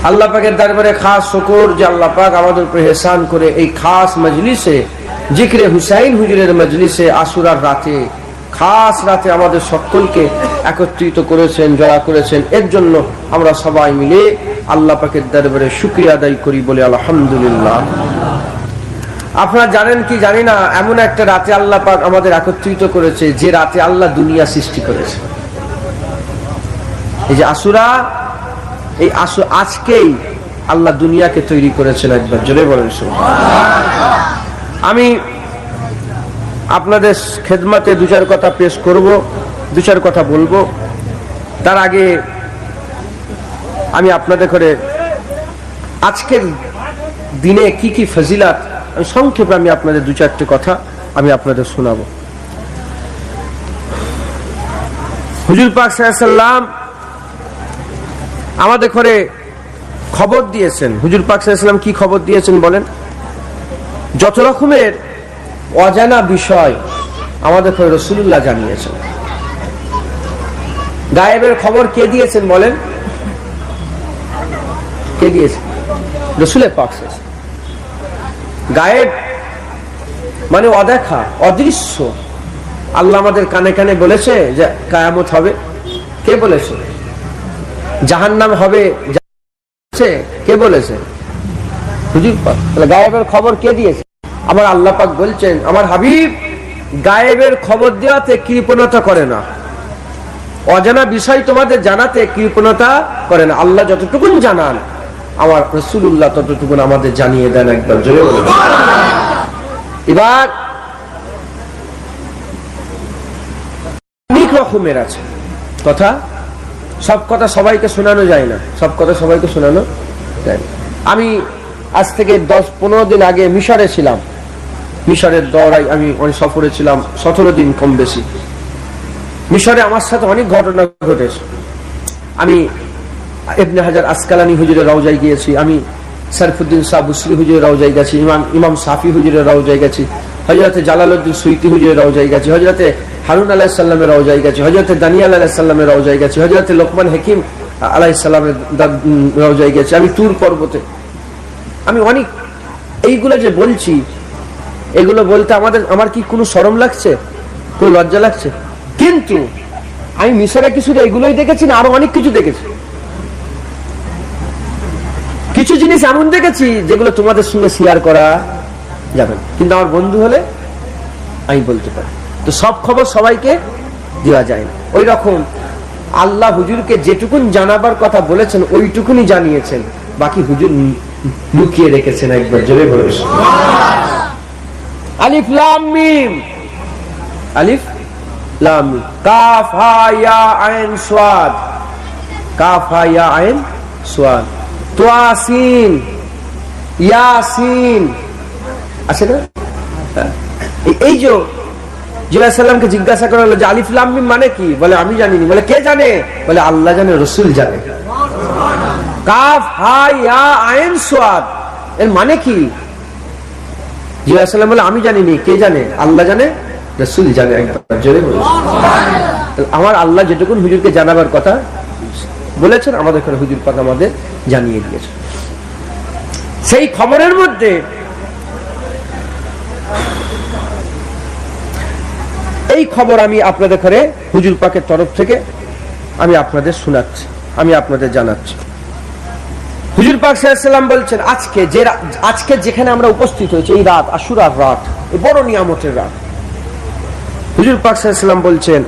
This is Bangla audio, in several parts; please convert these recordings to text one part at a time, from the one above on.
আল্লাহ পাকের দরবারে খাস শুকর যে আল্লাহ পাক আমাদের উপর ইহসান করে এই খাস মজলিসে জিকরে হুসাইন হুজুরের মজলিসে আশুরার রাতে খাস রাতে আমাদের সকলকে একত্রিত করেছেন, জড়া করেছেন। এর জন্য আমরা সবাই মিলে আল্লাহ পাকের দরবারে শুকরিয়া আদায় করি বলে আলহামদুলিল্লাহ। আপনারা জানেন কি জানি না, এমন একটা রাতে আল্লাহ পাক আমাদের একত্রিত করেছে যে রাতে আল্লাহ দুনিয়া সৃষ্টি করেছে। এই যে আশুরা, এই আজকেই আল্লাহ দুনিয়াকে তৈরি করেছেন। একবার জোরে বলেন সুবহানাল্লাহ। আমি আপনাদের খেদমতে দু চার কথা পেশ করব, দু চার কথা বলবো। তার আগে আমি আপনাদের করে আজকের দিনে কি কি ফজিলাত আমি সংক্ষেপে আমি আপনাদের দু চারটে কথা আমি আপনাদের শোনাবো। হুজুর পাক সাল্লাল্লাহু আলাইহি সাল্লাম আমাদের ঘরে খবর দিয়েছেন। হুজুর পাক সাল্লাল্লাহু আলাইহি সাল্লাম কি খবর দিয়েছেন বলেন? যত রকমের অজানা বিষয় আমাদের ঘরে রাসূলুল্লাহ জানিয়েছেন। গায়েবের খবর কে দিয়েছেন বলেন? কে দিয়েছেন? রাসূল পাক সাল্লাল্লাহু আলাইহি সাল্লাম। গায়েব মানে অদেখা, অদৃশ্য। আল্লাহ আমাদের কানে কানে বলেছে যে কিয়ামত হবে, কে বলেছে? জাহান্নাম হবে, কে বলেছে? হুজুর পাক। তাহলে গায়েবের খবর কে দিয়েছে? আমার আল্লাহ পাক বলছেন, আমার হাবিব গায়েবের খবর দেওয়াতে কৃপণতা করে না, অজানা বিষয় তোমাদের জানাতে কৃপণতা করে না। আল্লাহ যতটুকু জানান আমার রাসূলুল্লাহ ততটুকু আমাদের জানিয়ে দেন। একবার জোরে বলুন। এবার অনেক রকমের আছে কথা, সব কথা সবাইকে শোনানো যায় না, সব কথা সবাইকে শোনানো যায় না। আমি আজ থেকে 10-15 দিন আগে মিশরে ছিলাম। মিশরের দৌড়াই আমি অনেক সফরে ছিলাম, 17 দিন কম বেশি। মিশরে আমার সাথে অনেক ঘটনা ঘটেছে। আমি ইবনে হাজার আসকালানি হুজুরের রওজায় গিয়েছি, আমি শরফুদ্দিন শাহ বুসরি হুজুরের রওজায় গেছি, ইমাম সাফি হুজুরের রওজায় গেছি, হযরতে জালালউদ্দিন সুয়ুতি হুজুরের রওজায় গেছি, হযরতে হারুন আলাইহিস সালামের রওজায় গেছি, হযরতে দানিয়াল আলাইহিস সালামের রওজায় গেছি, হযরতে লোকমান হাকিম আলাইহিস সালামের রওজায় গেছি। আমি তুর পর্বতে, আমি অনেক এইগুলো যে বলছি, এগুলো বলতে আমার কি কোনো শরম লাগছে, কোনো লজ্জা লাগছে? কিন্তু আমি মিশরে কিছু এগুলোই দেখেছি না, আরো অনেক কিছু দেখেছি। কিছু জিনিস এমন দেখেছি যেগুলো তোমাদের সঙ্গে শেয়ার করা যাবে না, কিন্তু আমার বন্ধু হলে আমি বলতে পারি। তো সব খবর সবাইকে দেওয়া যায় না। ওই রকম আল্লাহ হুজুরকে যেটুকুন জানাবার কথা বলেছেন ওইটুকুনি জানিয়েছেন, বাকি হুজুর লুকিয়ে রেখেছেন। একবার জোরে বলুন সুবহানাল্লাহ। আলিফ লাম মিম, আলিফ লাম মিম, কাফ হা ইয়া আইন সাদ, কাফ হা ইয়া আইন সাদ, তোয়াসিন ইয়াসিন আছে না? এই যে সাল্লামকে জিজ্ঞাসা করা হলো যে আলিফ লাম মিম মানে কি? বলে আমি জানিনি। বলে কে জানে? বলে আল্লাহ জানে, রাসূল জানে। কাফ হা ইয়া আইন সাদ এর মানে কি? সাল্লাম বলে আমি জানিনি। কে জানে? আল্লাহ জানে, রাসূল জানে। একবার জোরে বলুন সুবহানাল্লাহ। আমার আল্লাহ যেটুকুন হুজুরকে জানাবার কথা বলেছেন আমাদের এখানে হুজুর পাক আমাদের জানিয়ে দিয়েছে। সেই খবরের মধ্যে এই খবর আমি আপনাদের ঘরে হুজুর পাকের তরফ থেকে আমি আপনাদের শোনাচ্ছি, আমি আপনাদের জানাচ্ছি। হুজুর পাক সাল্লাল্লাহু আলাইহি ওয়াসাল্লাম বলছেন আজকে যেখানে আমরা উপস্থিত হয়েছি, এই রাত আশুরার রাত, এই বড় নিয়ামতের রাত। হুজুর পাক সাল্লাল্লাহু আলাইহি ওয়াসাল্লাম বলছেন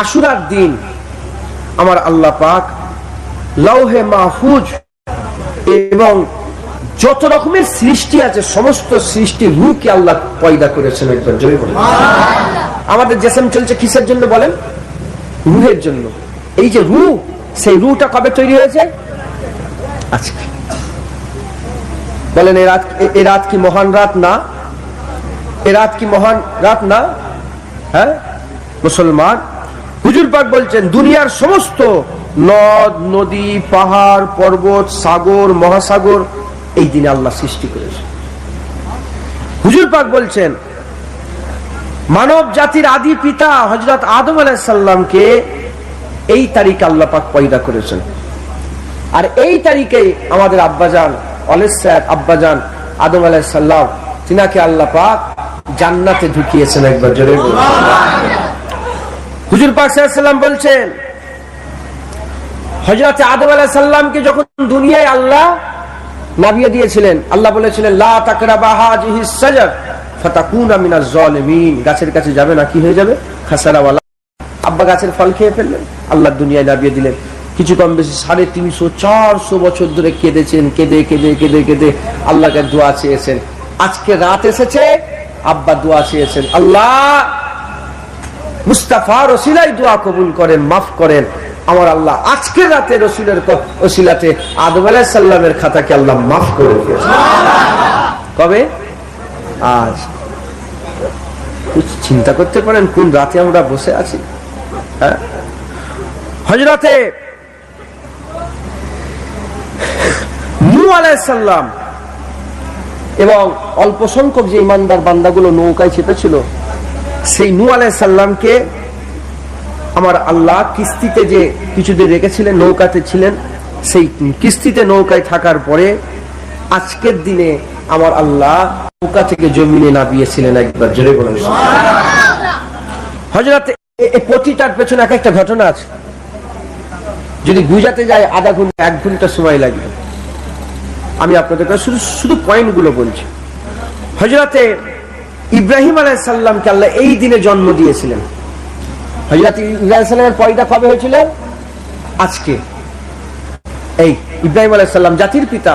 আশুরার দিন আমার আল্লাহ পাক লৌহে মাহফুজ এবং যত রকমের সৃষ্টি আছে সমস্ত সৃষ্টি রূহকে আল্লাহ পয়দা করেছেন। একবার জোরে বলুন সুবহানাল্লাহ। আমাদের জিসম চলছে কিসের জন্য বলেন? রূহের জন্য। এই যে রূহ, সেই রূহটা কবে তৈরি হয়েছে? আজকে। বলেন এই রাত কি মহান রাত না? এই রাত কি মহান রাত না? হ্যাঁ মুসলমান, হুজুর পাক বলছেন দুনিয়ার সমস্ত নদ নদী পাহাড় পর্বত সাগর মহাসাগর এই দিনে আল্লাহ সৃষ্টি করেছে। হুজুর পাক বলছেন মানব জাতির আদি পিতা হযরত আদম আলাইহিস সালামকে এই তারিখে আল্লাহ পাক পয়দা করেছেন। আর এই তারিখে আমাদের আব্বাজান অলস সাহেব আব্বাজান আদম আলাইহিস সালাম তিনাকে আল্লাহ পাক জান্নাতে ঢুকিয়েছেন। একবার জোরে বলুন। হুজুর পাক সাল্লাল্লাহু আলাইহি ওয়াসাল্লাম বলছেন হযরত আদম আলাইহিস সালামকে যখন দুনিয়ায় আল্লাহ নাবিয়ে দিয়েছিলেন, আল্লাহ বলেছিলেন লা তাকরাবা হাযিহিস শাজার ফাতাকুনা মিনাজ জালিমিন, গাছের কাছে যাবে না, কি হয়ে যাবে? খাসারা ওয়ালা। আব্বা গাছের ফল খেয়ে ফেললেন, আল্লাহ দুনিয়ায় নাবিয়ে দিলেন। কিছু কম বেশি 350-400 বছর ধরে কেঁদেছেন, কেঁদে কেঁদে কেঁদে কেঁদে আল্লাহকে দোয়া চেয়েছেন। আজকে রাত এসেছে, আব্বা দোয়া চেয়েছেন, আল্লাহ মুস্তাফার ওসিলায় দোয়া কবুল করেন, মাফ করেন। আমার আল্লাহ আজকে রাতে রসুলের ওসিলাতে আদম আলাইহিস সালামের খাতাকে আল্লাহ মাফ করে দিয়েছেন। কবে? আজ। চিন্তা করতে পারেন কোন রাতে আমরা বসে আছি। হ্যাঁ, হযরতে নূহ আলাইহিস সালাম এবং অল্প সংখ্যক যে ইমানদার বান্দাগুলো নৌকায় চেপেছিল, সেই নূহ আলাইহিস সালামকে আমার আল্লাহ কিস্তিতে যে কিছুদিন রেখেছিলেন, নৌকাতে ছিলেন, সেই কিস্তিতে নৌকায় থাকার পরে আজকের দিনে আমার আল্লাহ নৌকা থেকে জমিনে নামিয়েছিলেন। একবার জোরে বলুন। হযরত প্রতিটার পেছনে এক একটা ঘটনা আছে, যদি বুঝাতে যায় আধা ঘন্টা 1 ঘন্টা সময় লাগবে। আমি আপনাদের কাছে শুধু পয়েন্টগুলো বলছি। হযরতে ইব্রাহিম আলাইহিস সালামকে আল্লাহ এই দিনে জন্ম দিয়েছিলেন। হযরত ইব্রাহিম সালামের পয়দা কবে হয়েছিল? আজকে। এই ইব্রাহিম আলাইহিস সালাম জাতির পিতা,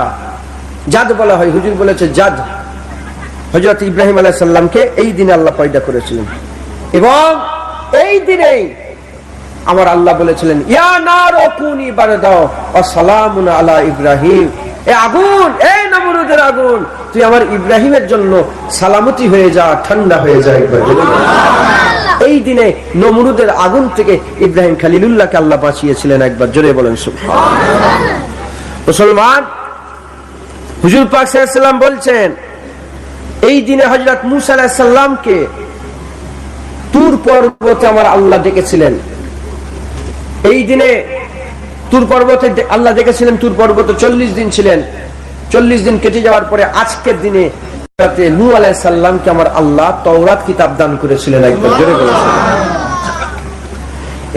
জাদ বলা হয়, হুজুর বলেছে জাদ। হযরত ইব্রাহিম আলাইহিস সালামকে এই দিনে আল্লাহ পয়দা করেছিলেন এবং এই দিনেই আমার আল্লাহ বলেছিলেন ইয়া নার কুনি বারদাও ওয়া সালামুন আলা ইব্রাহিম, এ আগুন, এই নমরুদের আগুন, তুই আমার ইব্রাহিমের জন্য সালামতি হয়ে যা, ঠান্ডা হয়ে যা। এই দিনে নমরুদের আগুন থেকে ইব্রাহিম খলিলুল্লাহকে আল্লাহ বাঁচিয়েছিলেন। একবার জোরে বলেন সুবহানাল্লাহ। মুসলমান, হুজুর পাক সাল্লাল্লাহু আলাইহি ওয়াসাল্লাম বলছেন এই দিনে হযরত মূসা আলাইহিস সালামকে তুর পর্বতে আমার আল্লাহ ডেকেছিলেন। এই দিনে তুর পর্বতে আল্লাহ ডেকেছিলেন, তুর পর্বতে 40 দিন ছিলেন। 40 দিন কেটে যাওয়ার পরে আজকের দিনে নূহ আলাইহিস সালামকে আমার আল্লাহ তাওরাত কিতাব দান করেছিলেন। একবার জোরে বলেন।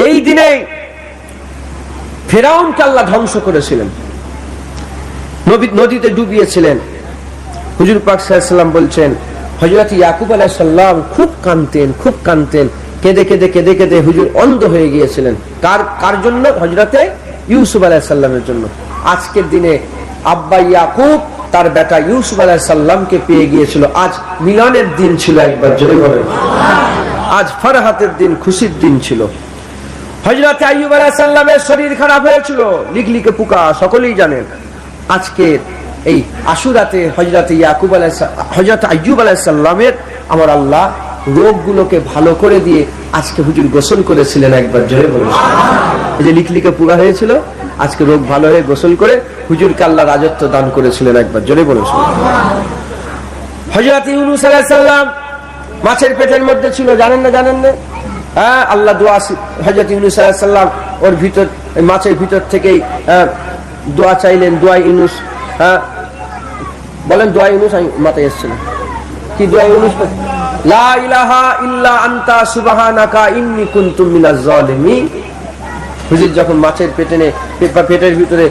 এই দিনে ফিরআউনকে আল্লাহ ধ্বংস করেছিলেন, নদীতে ডুবিয়েছিলেন। হুজুর পাক সাল্লাল্লাহু আলাইহি ওয়াসাল্লাম বলছেন হযরত ইয়াকুব আলাইহিস সালাম খুব কাঁদতেন, কেঁদে কেঁদে কেঁদে কেঁদে হুজুর অন্ধ হয়ে গিয়েছিলেন। কার জন্য? হযরতে ইউসুফ আলাইহিস সালামের জন্য। আজকের দিনে আব্বা ইয়াকুব তার বেটা ইউসুফ আলাইহিস সালামকে পেয়ে গিয়েছিল। আজ মিলনের দিন ছিল। একবার জোরে বলেন। আজ ফরহাতের দিন, খুশির দিন ছিল। হযরত আইয়ুব আলাইহিস সালামের শরীর খারাপ হয়েছিল, লিকলিকে পোকা, সকলেই জানেন। আজকে এই আশুরাতে হযরত আইয়ুব আলাইহিস সালামের আমার আল্লাহ রোগগুলোকে ভালো করে দিয়ে আজকে হুজুর গোসল করেছিলেন। একবার জোরে বলুন। এই যে লিকলিকে পোকা হয়েছিল, আজকে রোগ ভালো হয়ে গোসল করে হুজুরকে আল্লাহ রাজত্ব দান করেছিলেন। একবার জোরে বলুন। হযরত ইউনূস আলাইহিস সালাম মাছের পেটের মধ্যে ছিল, জানেন না? হ্যাঁ, আল্লাহ দোয়া, হযরত ইউনূস আলাইহিস সালাম ওর ভিতর, মাছের ভিতর থেকেই দোয়া চাইলেন। দোয়া ইউনূস, হ্যাঁ বলেন দোয়া ইউনূস। আমি মাথায় এসেছিল কি দোয়া ইউনূস? লা ইলাহা ইল্লা আনতা সুবহানাকা ইন্নী কুনতু মিনাজ জালিমিন। হুজুর যখন মাছের পেটের ভিতরে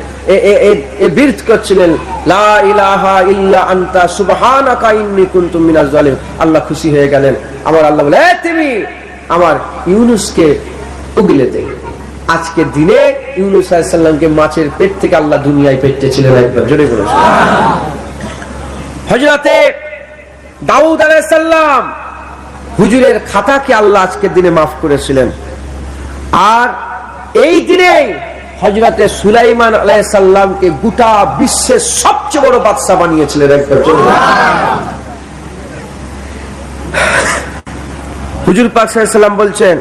বীর্ত করছিলেন, লা ইলাহা ইল্লা আনতা সুবহানাকা ইন্নী কুনতু মিনাজ জালিমিন, আল্লাহ খুশি হয়ে গেলেন। আমার আল্লাহ বলে তুমি আমার ইউনূসকে উগলে দে। আজকের দিনে ইউনূস আলাইহিস সালামকে মাছের পেট থেকে আল্লাহ দুনিয়ায় পেটেছিলেন। একবার জোরে বলুন। হযরতে দাউদ আলাইহিস সালাম হুজুরের খাতাকে আল্লাহ আজকের দিনে মাফ করেছিলেন। আর এই দিনে হযরতে সুলাইমান আলাইহিস সালামকে গোটা বিশ্বের সবচেয়ে বড় বাদশা বানিয়েছিলেন। একবার জোরে হুজুর পাক সাল্লাল্লাহু আলাইহি ওয়াসাল্লাম বলছেন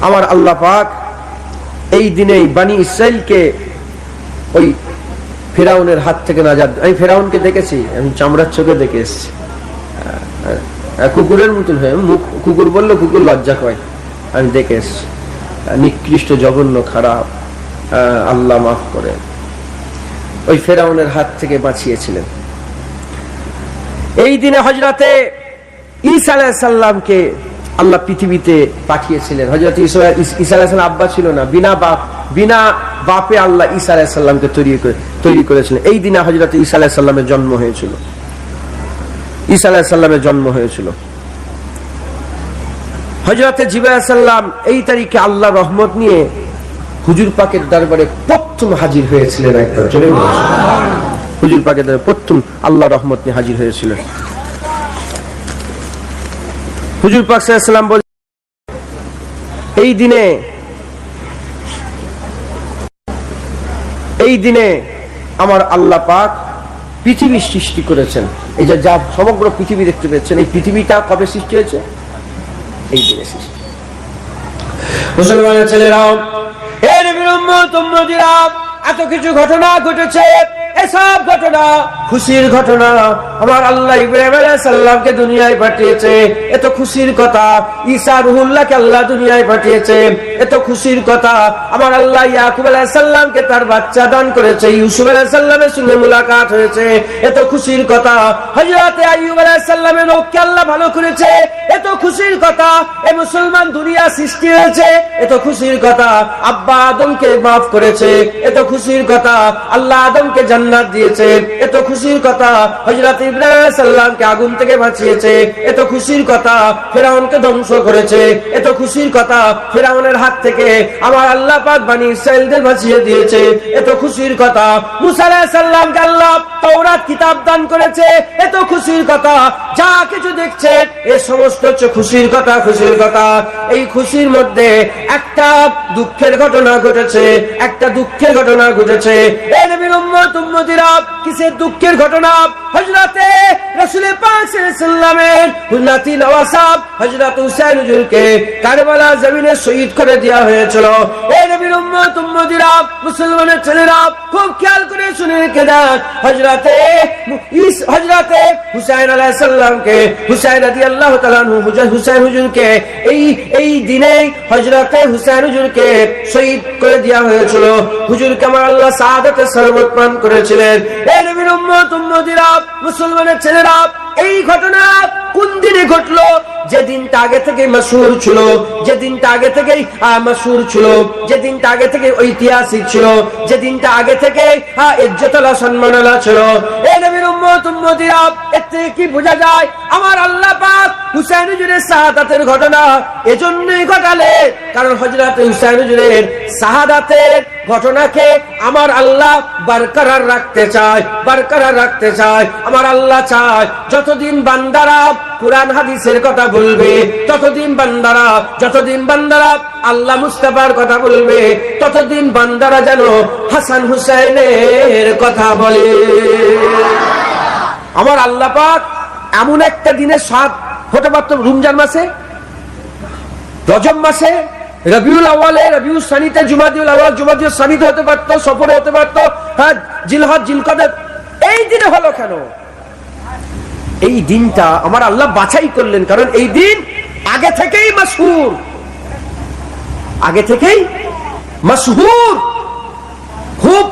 আমার আল্লাহ পাক এই দিনেই বনি ইসরাইলকে ওই ফিরাউনের হাত থেকে নাজাত। আমি ফিরাউনকে দেখেছি, আমি চামড়ার চোখে দেখে এসেছি। কুকুরের মতন হয়ে, কুকুর বললো কুকুর লজ্জা পায়, আমি দেখে এসেছি। নিকৃষ্ট, জঘন্য, খারাপ। আল্লাহ মাফ করেন, ওই ফেরাউনের হাত থেকে বাঁচিয়েছিলেন। এই দিনে হযরতে ঈসা আলাইহিস সালামকে আল্লাহ পৃথিবীতে পাঠিয়েছিলেন। হযরত ঈসা আলাইহিস সালাম আব্বা ছিল না, বিনা বাপে আল্লাহ ঈসা আলাইহিস সালামকে তৈরি করেছিলেন। এই দিনে হযরত ঈসা আলাইহিস সালামের জন্ম হয়েছিল। ঈসা আলাইহিস সালামের জন্ম হয়েছিল। হযরতে জিবরাইল আলাইহিস সালাম এই তারিখে আল্লাহ রহমত নিয়ে হুজুর পাকের দরবারে প্রথম হাজির হয়েছিলেন। একবার চলে হুজুর পাকের দরবারে প্রথম আল্লাহ রহমত নিয়ে হাজির হয়েছিলেন। হুজুর পাক সাল্লাল্লাহু আলাইহি ওয়াসাল্লাম বলেন, এই দিনে আমার আল্লাহ পাক পৃথিবী সৃষ্টি করেছেন। এই যে যা সমগ্র পৃথিবী দেখতে পাচ্ছেন, এই পৃথিবীটা কবে সৃষ্টি হয়েছে? এই দিনে সৃষ্টি। মুসলমানের ছেলেরাও, হে নবীর উম্মত উম্মতিরা, এত কিছু ঘটনা ঘটেছে। এসব ঘটনা খুশির ঘটনা। আমার আল্লাহ ইব্রাহিম আলাইহিস সালামকে দুনিয়ায় পাঠিয়েছে, এত খুশির কথা। ঈসা রুহুল্লাহকে আল্লাহ দুনিয়ায় পাঠিয়েছে, এত খুশির কথা। আমার আল্লাহ ইয়াকুব আলাইহিস সালামকে তার বাচ্চা দান করেছে, ইউসুফ আলাইহিস সালামের সঙ্গে মুলাকাত হয়েছে, এত খুশির কথা। হযরতে আইয়ুব আলাইহিস সালামের রোগকে আল্লাহ ভালো করেছে, এত খুশির কথা। এই মুসলমান দুনিয়া সৃষ্টি হয়েছে, এত খুশির কথা। আব্বা আদমকে মাফ করেছে, এত খুশির কথা। আল্লাহ আদমকে জান্নাত দিয়েছে, এত খুশির কথা। হযরত ইব্রাহিম আলাইহিস সালামকে আগুন থেকে বাঁচিয়েছে, এত খুশির কথা। ফেরাউনকে ধ্বংস করেছে, এত খুশির কথা। ফেরাউনের হাত থেকে আমার আল্লাহ পাক বনি ইসরাঈলদের বাঁচিয়ে দিয়েছে, এত খুশির কথা। মুসা আলাইহিস সালামকে আল্লাহ তাওরাত কিতাব দান করেছে, এত খুশির কথা। যা কিছু দেখছে এই সমস্ত হচ্ছে খুশির কথা, খুশির কথা। এই খুশির মধ্যে একটা দুঃখের ঘটনা ঘটেছে, একটা দুঃখের ঘটনা ঘটেছে। এই নবীর উম্মত উম্মতিরা, কিসের দুঃখের ঘটনা? হযরতে রাসূল পাক সাল্লাল্লাহু আলাইহি ওয়াসাল্লামের নাতি নওয়াব হযরত হুসাইন হুজুরকে কারবালা জমিনে শহীদ করে দেওয়া হয়েছিল। এই নবীর উম্মত উম্মতিরা, মুসলমানের ছেলেরা, খুব খেয়াল করে শুনে রেখে দেন। হযরতে হুসাইন আলাইহিস সালামকে, হুসাইন রাদিয়াল্লাহু তাআলা আনহু, হুসাইন হুজুরকে এই দিনে হযরতে হুসাইন হুজুরকে শহীদ করে দেওয়া হয়েছিল। হুজুরকে আমার আল্লাহ শাহাদাতের শরবত পান করেছিলেন। এই নবীর উম্মত উম্মতিরা, মুসলমানের ছেলেরা, এই ঘটনা কোন দিনে ঘটলো? যে দিনটা আগে থেকে মাশহুর ছিল, যে দিনটা আগে থেকে মাশহুর ছিল, যে দিনটা আগে থেকে ঐতিহাসিক ছিল, যে দিনটা আগে থেকে ইজ্জতওয়ালা সম্মানওয়ালা ছিল। এই নবীর উম্মত উম্মতিরা, এতে কি বোঝা যায়? আমার আল্লাহ পাক হুসাইন হুজুরের শাহাদাতের ঘটনা এজন্যই ঘটালে, কারণ হযরত হুসাইন হুজুরের শাহাদাতের ঘটনাকে আমার আল্লাহ বরকরার রাখতে চায়, বরকরার রাখতে চায়। আমার আল্লাহ চায় যতদিন বান্দারা কুরআন হাদিসের কথা বলবে, ততদিন বান্দারা, যতদিন বান্দারা আল্লাহ মুস্তাফার কথা বলবে, ততদিন বান্দারা যেন হাসান হুসাইনের কথা বলে। আমার আল্লাহ পাক এমন একটা দিনে সাত হতে পারত, রমজান মাসে, রজব মাসে, রবিউল আউয়ালে, রবিউল সানিতে, জুমাদিউল আউয়াল, জুমাদিউল সানিতে হতে পারত, সফরে হতে পারত, হ্যাঁ, জিলহজ, জিলকদর। এই দিনে হলো কেন? এই দিনটা আমার আল্লাহ বাছাই করলেন, কারণ এই দিন আগে থেকেই মাশহুর, আগে থেকেই মাশহুর, খুব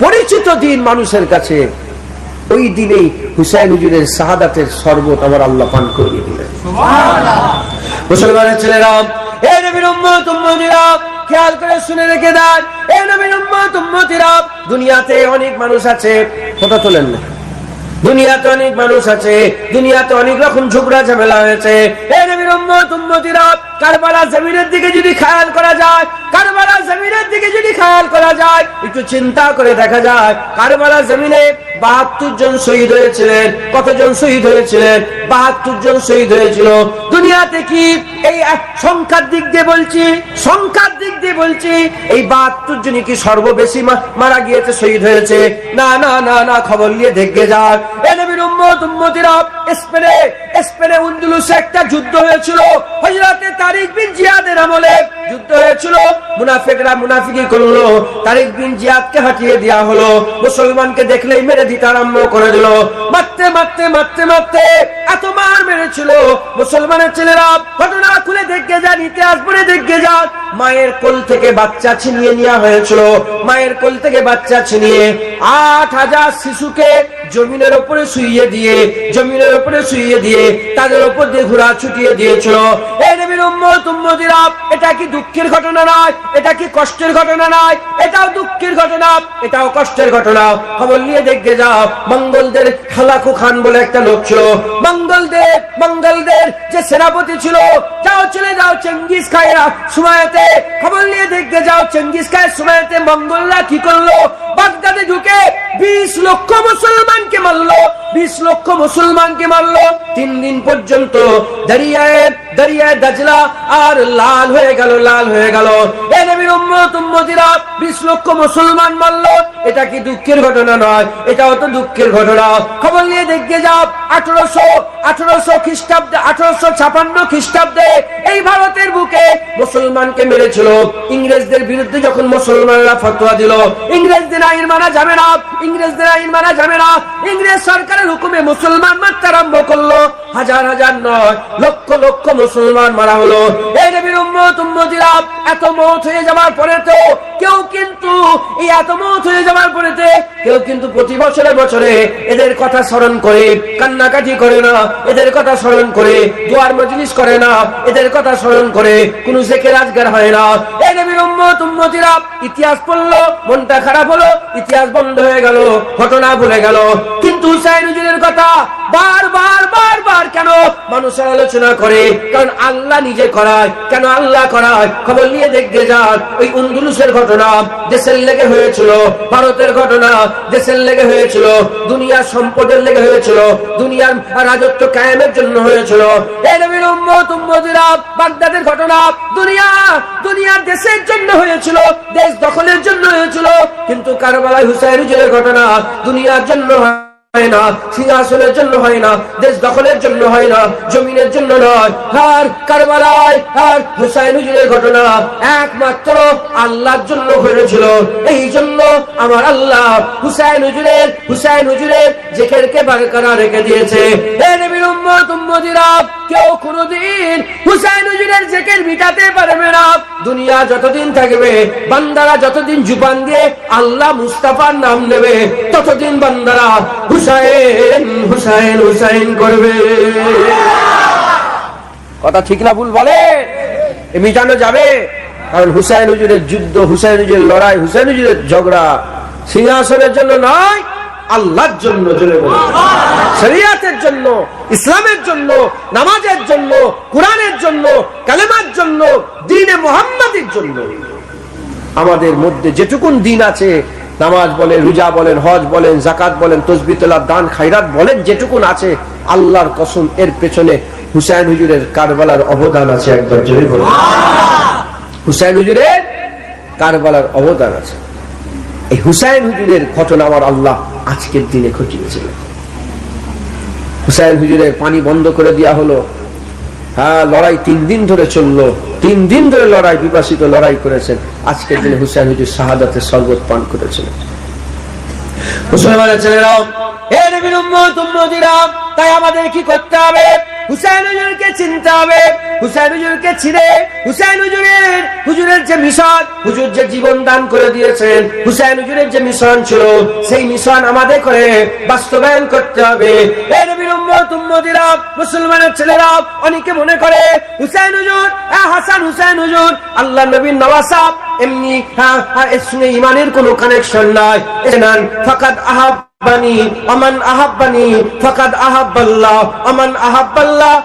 পরিচিত দিন মানুষের কাছে। ওই দিনেই হুসাইন হুজুরের শাহাদাতের শরবত আমার আল্লাহ পান করিয়ে দিলেন। সুবহানাল্লাহ। মুসলমানের ছেলেরা, এই নবীর উম্মত উম্মতিরা, খেয়াল করে শুনে রেখে দেন। এই নবীর উম্মত উম্মতিরা, দুনিয়াতে অনেক মানুষ আছে, ফটো তোলেন না, দুনিয়াতে অনেক মানুষ আছে, দুনিয়াতে অনেক রকম ঝগড়া ঝামেলা হয়েছে। এই নবীর উম্মত উম্মতিরা, কারবালা জমিনের দিকে যদি খেয়াল করা যায়, কারবালা জমিনের দিকে যদি খেয়াল করা যায়, একটু চিন্তা করে দেখা যায়, কারবালা জমিনে ৭২ জন শহীদ হয়েছিলেন। কতজন শহীদ হয়েছিলেন? ৭২ জন শহীদ হয়েছিল। দুনিয়াতে কি এই সংখ্যার দিক দিয়ে বলছি, সংখ্যার দিক দিয়ে বলছি, এই ৭২ জনই কি সর্ববেশি মারা গিয়েছে, শহীদ হয়েছে? না না না না, খবর নিয়ে দেখে যান। এই নবীর উম্মত উম্মতিরা, স্পেনে আন্দলুসে একটা যুদ্ধ হয়েছিল, হযরতে তারিক বিন জিয়াদের আমলে যুদ্ধ হয়েছিল। মুনাফিকরা মুনাফিকি করলো, তারিক বিন জিয়াদকে হাঁটিয়ে দেওয়া হলো, মুসলমানকে দেখলেই মেরে দিতে আরম্ভ করে দিল। মারতে মারতে মারতে মারতে এত মার মেরেছিল, মুসলমানের ছেলেরা ঘটনা খুলে দেখে যান, ইতিহাস পড়ে দেখে যান, মায়ের কোল থেকে বাচ্চা ছিনিয়ে নেওয়া হয়েছিল। মায়ের কোল থেকে বাচ্চা ছিনিয়ে 8000 শিশুকে জমিনের উপরে শুইয়ে দিয়ে তাদের উপর দিয়ে ঘোড়া ছুটিয়ে দিয়েছিল। এই নবীর উম্মত উম্মতিরা, এটা কি দুঃখের ঘটনা নয়? এটা কি কষ্টের ঘটনা নয়? এটাও দুঃখের ঘটনা, এটাও কষ্টের ঘটনা। খবর নিয়ে দেখে যাও, মঙ্গলদের খালাকু খান বলে একটা লোক ছিল। মঙ্গলদের যে সেনাপতি ছিল, যাও চলে যাও চেঙ্গিস খায়ের সময়তে, খবর নিয়ে দেখে যাও চেঙ্গিস খায়ের সময়তে মঙ্গলরা কি করলো? বাগদাদে ঢুকে 20 লক্ষ মুসলমানকে মারলো, 20 লক্ষ মুসলমানকে মারলো। 3 দিন পর্যন্ত দরিয়ায় দাজলা আর লাল হয়ে গেল। এই নবীর উম্মত উম্মতিরা 20 লক্ষ মুসলমান মারলো, এটা কি দুঃখের ঘটনা নয়? এটাও তো দুঃখের ঘটনা। খবর নিয়ে দেখে যাও 1800 খ্রিস্টাব্দে, 1856 খ্রিস্টাব্দে এই ভারতের বুকে মুসলমানকে মেরেছিল। ইংরেজদের বিরুদ্ধে যখন মুসলমানরা ফতোয়া দিল, ইংরেজদের আইন মানা যাবে না, ইংরেজ সরকারের হুকুমে মুসলমান মারতে আরম্ভ করলো। হাজার নয়, লক্ষ লক্ষ মুসলমান মারা হলো। এই নবীর উম্মত উম্মতিরা, এত মওত হয়ে যাওয়ার পরে তো কেউ কিন্তু প্রতি বছরে এদের কথা স্মরণ করে কান্নাকাটি করে না, এদের কথা স্মরণ করে দুয়ার মজলিস করে না, এদের কথা স্মরণ করে কোন জিকির আজগার হয় না। এই নবীর উম্মত উম্মতিরা, ইতিহাস পড়লো, মনটা খারাপ হলো, ইতিহাস বন্ধ হয়ে গেল, ঘটনা ভুলে গেল। কিন্তু হুসাইন হুজুরের কথা বারবার কেন মানুষের আলোচনা করে? কারণ আল্লাহ নিজে করায়। কেন আল্লাহ করায়? খবর নিয়ে দেখতে যান, ওই আন্দলুসের ঘটনা দেশের লেগে হয়েছিল, ভারতের ঘটনা দেশের লেগে হয়েছিল, দুনিয়ার সম্পদের লেগে হয়েছিল, দুনিয়ার রাজত্ব কায়েমের জন্য হয়েছিল। এই নবীর উম্মত উম্মতিরা, বাগদাদের ঘটনা দুনিয়ার দেশের জন্য হয়েছিল, দেশ দখলের জন্য হয়েছিল। কিন্তু কারবালায় হুসাইন হুজুরের ঘটনা দুনিয়ার জন্য হয় না, সিংহাসনের জন্য হয় না, দেশ দখলের জন্য হয় না, জমিনের জন্য নয়। আর কারবালায় আর হুসাইন হুজুরের ঘটনা একমাত্র আল্লাহর জন্য হয়েছিল। এই জন্য আমার আল্লাহ হুসাইন হুজুরের জিকিরকে বরকরার রেখে দিয়েছে। এই নবীর উম্মত উম্মতিরা, কেউ কোনদিন হুসাইন হুজুরের জিকির মিটাতে পারবে না। দুনিয়া যতদিন থাকবে, বান্দারা যতদিন জুবান দিয়ে আল্লাহ মুস্তাফার নাম নেবে, ততদিন বান্দারা হুসাইন করবে। কথা ঠিক না ভুল বলে? মিটানো যাবে? কারণ হুসাইন হুজুরের যুদ্ধ, হুসাইন হুজুরের লড়াই, হুসাইন হুজুরের ঝগড়া সিংহাসনের জন্য নয়, আল্লাহর জন্য, শরিয়াতের জন্য, ইসলামের জন্য, নামাজের জন্য, কোরআনের জন্য, কালেমার জন্য, দ্বীনে মুহাম্মাদের জন্য। আমাদের মধ্যে যেটুকুন দিন আছে, নামাজ বলেন, রোজা বলেন, হজ বলেন, যাকাত বলেন, তাসবিহ তেলাওয়াত, দান খায়রাত বলেন, যেটুকুন আছে, আল্লাহর কসম এর পেছনে হুসাইন হুজুরের কারবালার অবদান আছে। একবার জোরে বলুন, হুসাইন হুজুরের কারবালার অবদান আছে। এই হুসাইন হুজুরের ঘটনা আমার আল্লাহ আজকের দিনে ঘটিয়েছিলেন। হুসাইন হুজুরের পানি বন্ধ করে দেওয়া হলো। হ্যাঁ, লড়াই 3 দিন ধরে চললো, 3 দিন ধরে লড়াই, বিপাশিত লড়াই করেছেন। আজকের দিনে হুসাইন হুজুর শাহাদাতের শরবত পান করেছিলেন। মুসলমানের ছেলেরাও, হে নবীর উম্মত উম্মতিরা, তাই আমাদের কি করতে হবে? হুসাইন হুজুরকে চিনতে হবে। হুসাইন হুজুরকে চিনে হুসাইন হুজুরের যে মিশন, হুজুর যে জীবন দান করে দিয়েছেন, হুসাইন হুজুরের যে মিশন ছিল, সেই মিশন আমাদের করে বাস্তবায়ন করতে হবে। এই নবীর উম্মত উম্মতিরা, মুসলমানের ছেলেরা, অনেকে মনে করে হুসাইন হুজুর, হাসান হুসাইন হুজুর আল্লাহ নবীর নওয়াসাব, এমনি এর সঙ্গে ইমানের কোনো কানেকশন নাই। ফাকাদ আহাব্বানি আমান আহাব্বানি ফাকাদ আহাব্বাল্লাহ আমান আহাব্বাল্লাহ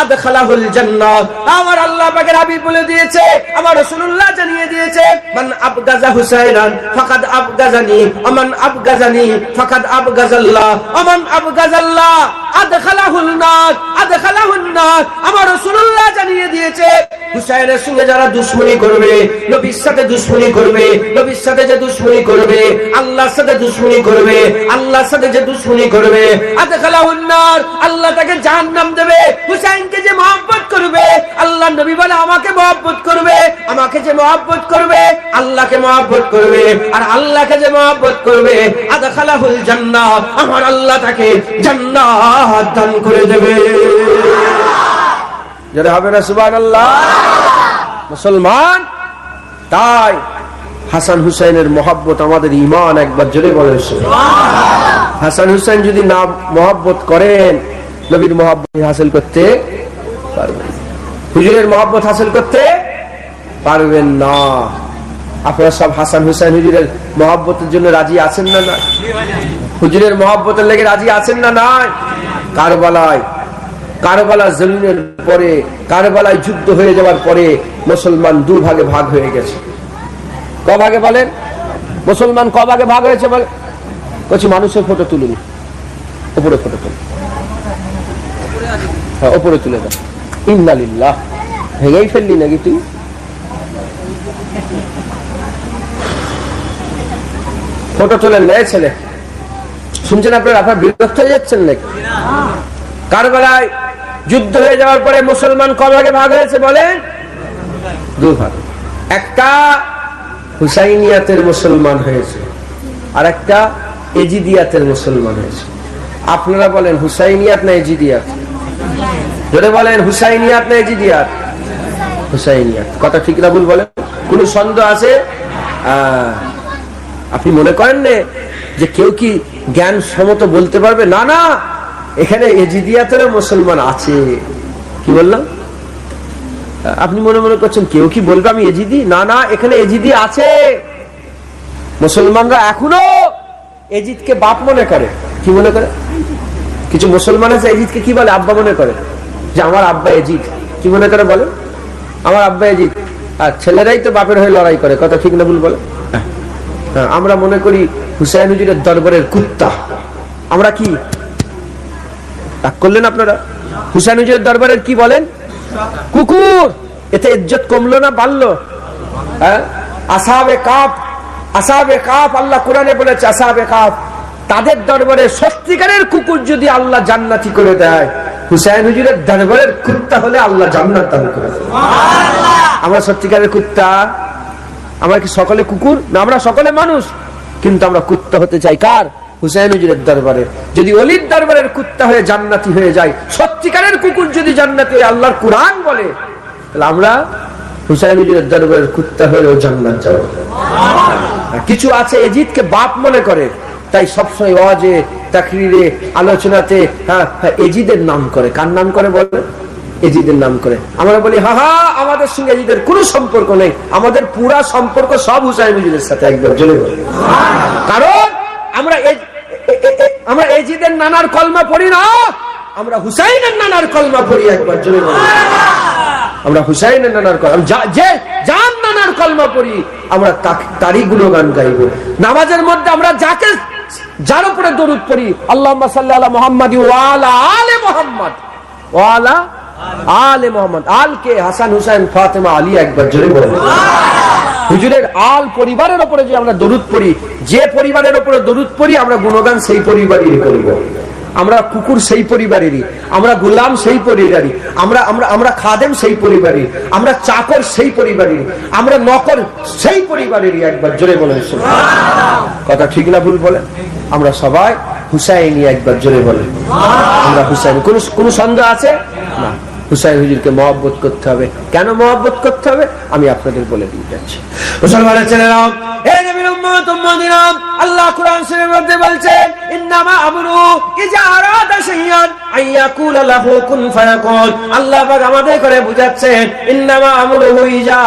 আদখালাহুল জান্নাহ। আমার আল্লাহ পাকের হাবিব বলে দিয়েছে, আমার রাসূলুল্লাহ জানিয়ে দিয়েছে, মান আবগাজা হুসাইনান ফাকাদ আবগাজানি আমান আবগাজানি ফাকাদ আবগাজাল্লাহ আমান আবগাজাল্লাহ আদখালাহুল নার আদখালাহুন নার। আমার রাসূলুল্লাহ জানিয়ে দিয়েছে, হুসাইনের সঙ্গে যারা দুশমনি করবে, নবীর সাথে দুশমনি করবে, নবীর সাথে যে দুশমনি করবে, আল্লাহর সাথে দুশমনি করবে, আল্লাহর সাথে যে দুশমনি করবে আদখালাহুন নার, আল্লাহ তাকে জাহান্নাম দেবে। হুসাইনকে যে মহব্বত করবে, আল্লাহ নবী বলে আমাকে মহব্বত করবে, আমাকে যে মহব্বত করবে আল্লাহকে মহব্বত করবে, আর আল্লাহকে যে মহব্বত করবে আদখালাহুল জান্নাহ, আমার আল্লাহ তাকে জান্নাত দান করে দেবে। যারা হবে না সুবহানাল্লাহ। মুসলমান, তাই হাসান হুসাইনের মহব্বত আমাদের ঈমান, একবার জোরে বলেন সুবহানাল্লাহ। হাসান হুসাইন যদি না মহব্বত করেন, নবীর মহব্বত হাসিল করতে পারবেন, হুজুরের মহব্বত হাসিল করতে পারবেন না। আপনারা সব হাসান হুসাইন হুজুরের মহব্বতের জন্য রাজি আছেন না? না, হুজুরের মহব্বতের লেগে রাজি আছেন না? নাই। কারবালা জমিনের পরে, কারবালায় যুদ্ধ হয়ে যাওয়ার পরে মুসলমান দু ভাগে ভাগ হয়ে গেছে। ক ভাগে বলেন? মুসলমান ক ভাগে ভাগ হয়েছে বলে? কিছু মানুষের ফটো তুলুন, উপরে ফটো তুলুন, হ্যাঁ উপরে তুলে দাও। ইন্নালিল্লাহ, ভেঙেই ফেললি নাকি তুই? ফটো তোলেন না ছেলে, শুনছেন আপনারা? আপনার বিরক্ত হয়ে যাচ্ছেন নাকি? কারবালায় যুদ্ধ হয়ে যাওয়ার পরে মুসলমান ক ভাগে ভাগ হয়েছে বলেন? দু ভাগ। একটা হুসাইনিয়াতের মুসলমান হয়েছে, আর একটা এজিদিয়াতের মুসলমান হয়েছে। আপনারা বলেন হুসাইনিয়াত না এজিদিয়াত? যদি বলেন হুসাইনিয়াত না এজিদিয়াত? হুসাইনিয়াত। কথা ঠিক না ভুল বলেন? কোন সন্দেহ আছে? আপনি মনে করেন না যে কেউ কি জ্ঞান সম্মত বলতে পারবে? না না, এখানে এজিদিয়াতেরও মুসলমান আছে। কি বললাম? আপনি মনে মনে করছেন কেউ কি বলবে আমি এজিদি? না না, এখানে এজিদি আছে। মুসলমানরা এখনো এজিদকে বাপ মনে করে। কি মনে করে? কিছু মুসলমান আছে এজিদকে কি বলে? আব্বা মনে করে, যে আমার আব্বা এজিদ। কি মনে করে বলে? আমার আব্বা এজিদ। আর ছেলেরাই তো বাপের হয়ে লড়াই করে। কথা ঠিক না ভুল বলে? আমরা মনে করি হুসাইন হুজুরের দরবারের কুত্তা। আমরা কি রাগ করলেন আপনারা? হুসাইন হুজুরের দরবারের কি বলেন? কুকুর। এতে ইজ্জত কমলো না বাড়লো? আসহাবে কাফ, আল্লাহ কোরআনে বলেছে আসহাবে কাফ, তাদের দরবারে সত্যিকারের কুকুর যদি আল্লাহ জান্নাতি করে দেয়, হুসাইন হুজুরের দরবারের কুত্তা হলে আল্লাহ জান্নাত দান করে দেয়। আমরা সত্যিকারের কুত্তা? আমরা কি সকলে কুকুর? না, আমরা সকলে মানুষ, কিন্তু আমরা কুত্তা হতে চাই কার? হুসাইন হুজুরের দরবারে। যদি ওলির দরবারের কুত্তা হয়ে জান্নাতি হয়ে যায়, সত্যিকারের কুকুর যদি জান্নাতি হয়ে আল্লাহর কুরআন বলে, তাহলে আমরা হুসাইন হুজুরের দরবারের কুত্তা হয়েও জান্নাত যাব। কিছু আছে এজিদকে বাপ মনে করে, তাই সবসময় ওয়াজে, তাকরীরে, আলোচনাতে এজিদের নাম করে। কার নাম করে বলে? এজিদের নাম করে। আমরা বলি হা হা, আমাদের সঙ্গে এজিদের কোনো সম্পর্ক নেই, আমাদের পুরা সম্পর্ক সব হুসাইন হুজুরের সাথে। একদম জোরে বলি। কারণ আমরা এজিদের নানার কলমা পড়ি না, আমরা হুসাইনের নানার কলমা পড়ি। একবার জোরে বলি। আমরা হুসাইনের নানার কলমা, যে যার নানার কলমা পড়ি, আমরা তারই গুণগান গাইব। নামাজের মধ্যে আমরা যার উপরে দরুদ পড়ি, আল্লাহুম্মা সাল্লি আলা মুহাম্মাদ ওয়া আলা আলি মুহাম্মাদ, ওয়া আলা আলে মোহাম্মদ। আলকে হাসান হুসাইন ফাতেমা আলী। একবার জোরে বলুন। হুজুরের আল পরিবারের উপরে যে আমরা দরুদ পড়ি, যে পরিবারের উপরে দরুদ পড়ি, আমরা গুণগান সেই পরিবারেরই করিব। আমরা কুকুর সেই পরিবারেরই, আমরা গোলাম সেই পরিবারেরই, আমরা খাদেম সেই পরিবারেরই, আমরা চাকর সেই পরিবারেরই, আমরা নকর সেই পরিবারেরই। একবার জোরে বলেন সুবহানাল্লাহ। কথা ঠিক না ভুল বলেন? আমরা সবাই হুসাইনি। একবার জোরে বলেন আমরা হুসাইনি। কোন সন্দেহ আছে? না। হুসাইন হুজুরকে মহব্বত করতে হবে। কেন মহব্বত করতে হবে আমি আপনাদের বলে দিয়ে যাচ্ছি। মুসলমানের ছেলেরা, হে নবীর উম্মত উম্মতিরা, আল্লাহ কোরআন শরীফের মধ্যে বলছেন ইন্নামা আমরু ইজা আরাদা শাইআন আইয়াকুলা লাহু কুন ফায়াকুন। আল্লাহ পাক আমাদের করে বুঝাচ্ছেন ইন্নামা আমরুহু ইজা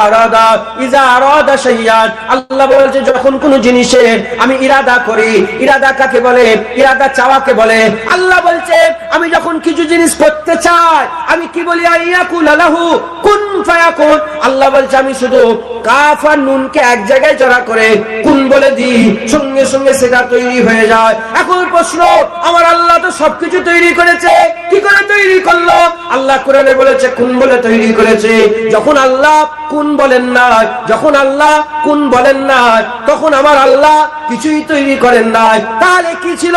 আরাদা শাইআন। আল্লাহ বলছে যখন কোন জিনিসের আমি ইরাদা করি, ইরাদা কাকে বলে? ইরাদা চাওয়াকে বলে। আল্লাহ বলছে আমি যখন কিছু জিনিস করতে চাই, আমি কি বলি? আইয়াকুলা লাহু কুন ফায়াকুন। আল্লাহ বলছে আমি শুধু কাফ আর নুনকে এক জায়গায় জড়া করে কুন বলে দিই, সঙ্গে সঙ্গে সেটা তৈরি হয়ে যায়। এখন প্রশ্ন, আমার আল্লাহ তো সবকিছু তৈরি করেছে, কি করে তৈরি করলো? আল্লাহ কোরআনে বলেছে কুন বলে তৈরি করেছে। যখন আল্লাহ কুন বলেন না, যখন আল্লাহ কুন বলেন না, তখন আমার আল্লাহ কিছুই তৈরি করেন নাই। তাহলে কি ছিল?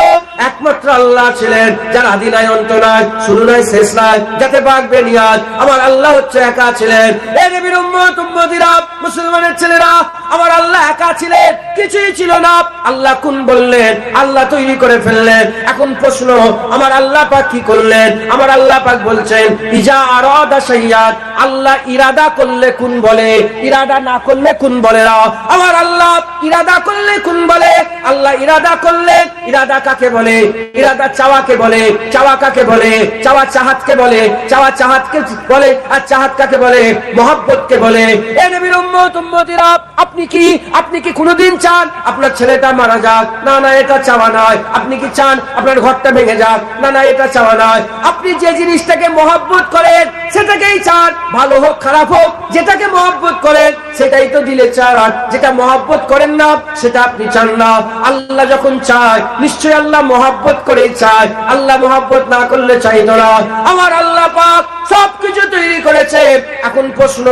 একমাত্র আল্লাহ ছিলেন, যার আদি নাই, অন্ত নাই, শুরু নাই, শেষ নাই, যাতে বাগবে নিয়াজ। আমার আল্লাহ হচ্ছে একা ছিলেন। এই নবীর উম্মত উম্মতিরা, মুসলমানের ছেলেরা, আমার আল্লাহ একা ছিলেন, কিছুই ছিল না। আল্লাহ কুন বললেন, আল্লাহ তৈরি করে ফেললেন। এখন প্রশ্ন, আমার আল্লাহ পাক কি করলেন? আমার আল্লাহ পাক বলছেন ইজা আরাদা শাইয়ান, আল্লাহ ইরাদা করলে কুন বলে, ইরাদা না করলে কুন বলে না। আমার আল্লাহ ইরাদা করলে কুন বলে। আল্লাহ ইরাদা করলে, ইরাদা কাকে বলে? ইরাদা চাওয়াকে বলে। চাওয়া কাকে বলে? চাওয়া চাহাতকে বলে। চাওয়া চাহাতকে বলে। আর চাহাত কাকে বলে? মহব্বতকে বলে। এ নবীর উম্মত উম্মতিরা, আপনি কি কোনোদিন চান আপনার ছেলেটা মারা যাক? না না, এটা চাওয়া নয়। আপনি কি চান আপনার ঘরটা ভেঙে যাক? না না, এটা চাওয়া নয়। আপনি যে জিনিসটাকে মহব্বত করেন সেটাকেই চান, ভালো হোক খারাপ হোক, যেটাকে মহব্বত করেন সেটাই তো দিলে চান। যেটা মহব্বত করেন না সেটা আপনি চান না। আল্লাহ যখন চায়, নিশ্চয়ই আল্লাহ মহব্বত করে চায়। আল্লাহ মহব্বত না করলে চাইতো না। আমার আল্লাহ পাক সবকিছু তৈরি করেছে। এখন প্রশ্ন,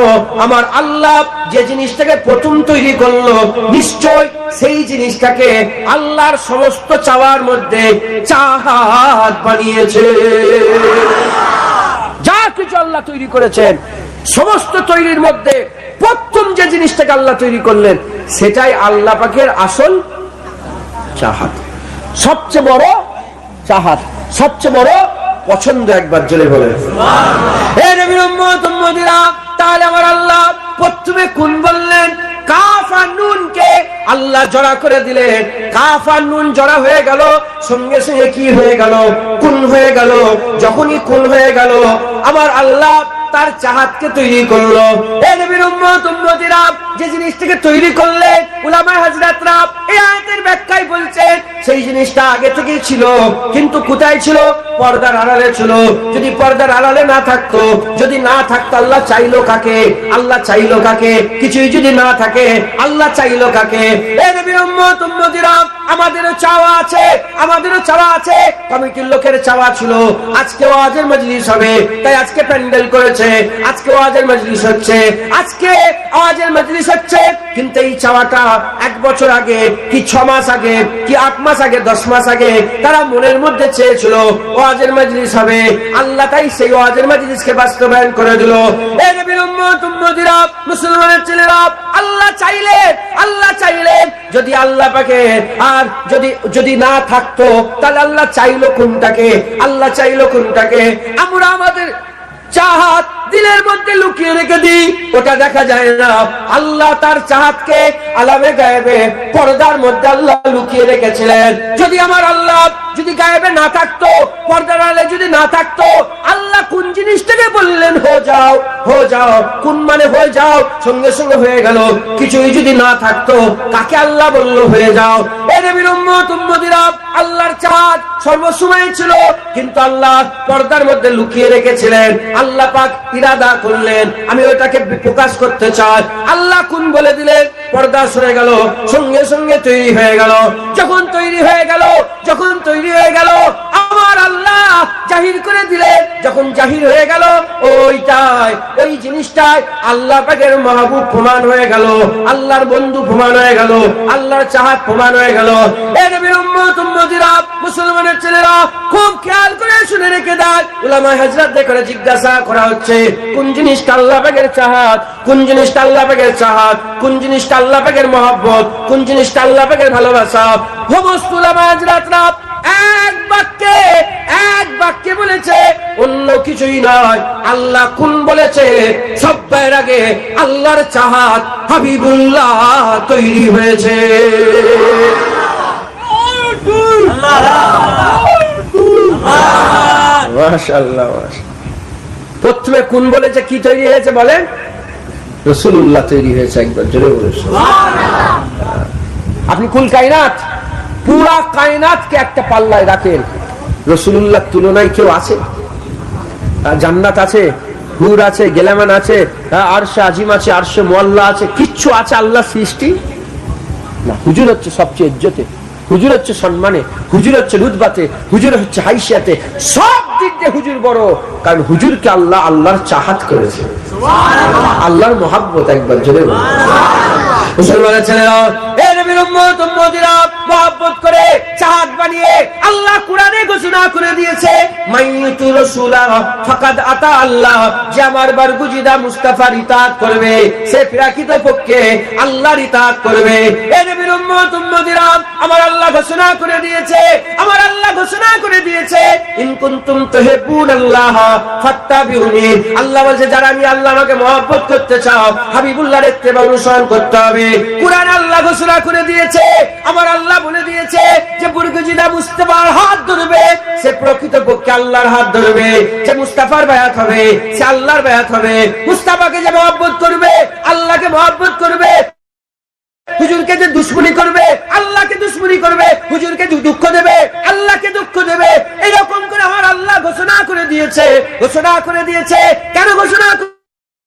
আমার আল্লাহ যে জিনিসটাকে প্রথম তৈরি করলো, নিশ্চয় সেই জিনিসটাকে আল্লাহর সমস্ত চাওয়ার মধ্যে চাহাত বানিয়েছে। যা কিছু আল্লাহ তৈরি করেছেন, সমস্ত তৈরির মধ্যে প্রথম যে জিনিসটাকে আল্লাহ তৈরি করলেন, সেটাই আল্লাহ পাকের আসল চাহাত, সবচেয়ে বড় চাহাত, সবচেয়ে বড় পছন্দ। একবার জোরে বলেন হে নবীর উম্মত উম্মতিরা, তাহলে আমার আল্লাহ প্রথমে কোন বললেন? কাফ আর নুনকে আল্লাহ জড়া করে দিলেন। কাফ আর নুন জড়া হয়ে গেল, সঙ্গে সঙ্গে কি হয়ে গেল? কুন হয়ে গেল। যখনই কুন হয়ে গেল, আমার আল্লাহ তার চাহাতকে তৈরি করলো। এই নবীর উম্মত উম্মতিরা, যে জিনিসটাকে তৈরি করলেন, উলামা হযরতরা এই আয়াতের ব্যাখ্যায় বলছেন সেই জিনিসটা আগে থেকেই ছিল, কিন্তু কোথায় ছিল? পর্দার আড়ালে ছিল। যদি পর্দার আড়ালে না থাকতো, যদি না থাকতো, আল্লাহ চাইলো কাকে? আল্লাহ চাইলো কাকে? কিছুই যদি না থাকে, আল্লাহ চাইলো কাকে? এই নবীর উম্মত উম্মতিরা, আমাদেরও চাওয়া আছে, আমাদেরও চাওয়া আছে। কমিটির লোকের চাওয়া ছিল আজকে ওয়াজের মজলিস হবে, তাই আজকে প্যান্ডেল করেছে, আজকে ওয়াজের মজলিস হচ্ছে, আজকে ওয়াজের মজলিস হচ্ছে। কিন্তু এই চাওয়াটা 1 বছর আগে, কি 6 মাস আগে, কি 8 মাস আগে, 10 মাস আগে তারা মনের মধ্যে চেয়েছিল ওয়াজের মজলিস হবে। আল্লাহ তাই সেই ওয়াজের মজলিসকে বাস্তবায়ন করে দিল। এই নবীর উম্মত উম্মতিরা, মুসলমানের ছেলেরা, আল্লাহ চাইলেন যদি আল্লাহ পাকে আর যদি না থাকতো, তাহলে আল্লাহ চাইলো কোনটাকে? আল্লাহ চাইলো কোনটাকে? আমরা আমাদের চাহাত দিলের মধ্যে লুকিয়ে রেখে দিই, ওটা দেখা যায় না। আল্লাহ তার চাহাতকে আলামে গায়েবে, পর্দার মধ্যে আল্লাহ লুকিয়ে রেখেছিলেন। যদি আমার আল্লাহ যদি গায়েবে না থাকতো, পর্দার আড়ালে যদি না থাকতো, আল্লাহ কোন জিনিসটাকে বললেন হো যাও, হো যাও, কোন মানে হয়ে যাও, সঙ্গে সঙ্গে হয়ে গেল। কিছুই যদি না থাকতো, কাকে আল্লাহ বললো হয়ে যাও? এই নবীর উম্মত উম্মতিরা, আল্লাহর চাহাত সর্বসময় ছিল, কিন্তু আল্লাহ পর্দার মধ্যে লুকিয়ে রেখেছিলেন। আল্লাহ পাক ইরাদা করলেন আমি ওটাকে প্রকাশ করতে চাই। আল্লাহ কোন বলে দিলেন, পর্দা সরে গেল, সঙ্গে সঙ্গে তৈরি হয়ে গেল। যখন তৈরি হয়ে গেল, যখন তৈরি হয়ে গেল, আমার আল্লাহ জাহির করে দিলেন। যখন জাহির হয়ে গেল, ওইটাই, ওই জিনিসটাই আল্লাহ পাকের মাহবুব প্রমাণ হয়ে গেল, আল্লাহর বন্ধু প্রমাণ হয়ে গেল, আল্লাহর চাহাত প্রমাণ হয়ে গেল। এই নবীর উম্মত উম্মতিরা, মুসলমানের ছেলেরা, খুব খেয়াল করে শুনে রেখে দেয়। উলামা হযরতদের করে জিজ্ঞাসা করা হচ্ছে কোন জিনিসটা আল্লাহ পাকের চাহাত, কোন জিনিসটা আল্লাহ পাকের চাহাত, কোন জিনিসটা আল্লাহ পাকের মহব্বত, কোন জিনিসটা আল্লাহ পাকের ভালোবাসা। সমস্ত উলামা হযরতরা এক বাক্যে বলেছে, অন্য কিছুই নয়। আল্লাহ কোন বলেছে, সবার আগে আল্লাহর চাহাত হাবিবুল্লাহ তৈরি হয়েছে। মাশাআল্লাহ। প্রথমে কোন বলেছে, কি তৈরি হয়েছে বলেন? রাসূলুল্লাহ তৈরি হয়েছে। একবার জোরে বলুন সুবহানাল্লাহ। আপনি কুল কায়নাত, পুরা কায়নাতকে একটা পাল্লায় রাখেন, রাসূলুল্লাহর তুলনায় কেউ আছে? জান্নাত আছে, হুর আছে, গেলামান আছে, আরশে আজিম আছে, আরশে মুআল্লা আছে, কিচ্ছু আছে আল্লাহ সৃষ্টি? না, হুজুর হচ্ছে সবচেয়ে ইজ্জতে, হুজুর হচ্ছে সম্মানে, হুজুর হচ্ছে রুতবাতে, হুজুর হচ্ছে হাইসিয়াতে, সব দিক দিয়ে হুজুর বড়। কারণ হুজুরকে আল্লাহ আল্লাহর চাহাত করেছে, আল্লাহর মহাব্বত। একবার জোরে মুসলমানের ছেলেরা, এ নবীর উম্মত উম্মতিরা, মহব্বত করে চাহাত বানিয়ে আল্লাহ কোরআনে ঘোষণা করে দিয়েছে, মাইয়ুতু রাসূলা ফাকাদ আতা আল্লাহ, যে আমার বরগুজিদা মুস্তাফার ইতাআত করবে সে প্রকৃত পক্ষে আল্লাহর ইতাআত করবে। এ নবীর উম্মত উম্মতিরা, আমার আল্লাহ ঘোষণা করে দিয়েছে, আমার আল্লাহ ঘোষণা করে দিয়েছে, ইন কুনতুম তুহিব্বুনাল্লাহ ফাত্তাবিউনি, আল্লাহ বলছে যারা আমি আল্লাহ আমাকে মহব্বত করতে চাও, হাবিবুল্লাহর ইত্তেবা অনুসরণ করতে হবে। কুরআন আল্লাহ ঘোষণা করে দিয়েছে, আমার আল্লাহ বলে দিয়েছে যে বরগুজিদা মুস্তাফার হাত ধরবে সে প্রকৃত পক্ষে আল্লাহর হাত ধরবে, যে মুস্তাফার বায়াত হবে সে আল্লাহর বায়াত হবে। মুস্তাফাকে যে মহব্বত করবে আল্লাহকে মহব্বত করবে, হুজুরকে যে দুশ্মনী করবে আল্লাহকে দুশ্মনী করবে, হুজুরকে যে দুঃখ দেবে আল্লাহকে দুঃখ দেবে। এরকম করে আমার আল্লাহ ঘোষণা করে দিয়েছে, ঘোষণা করে দিয়েছে। কেন ঘোষণা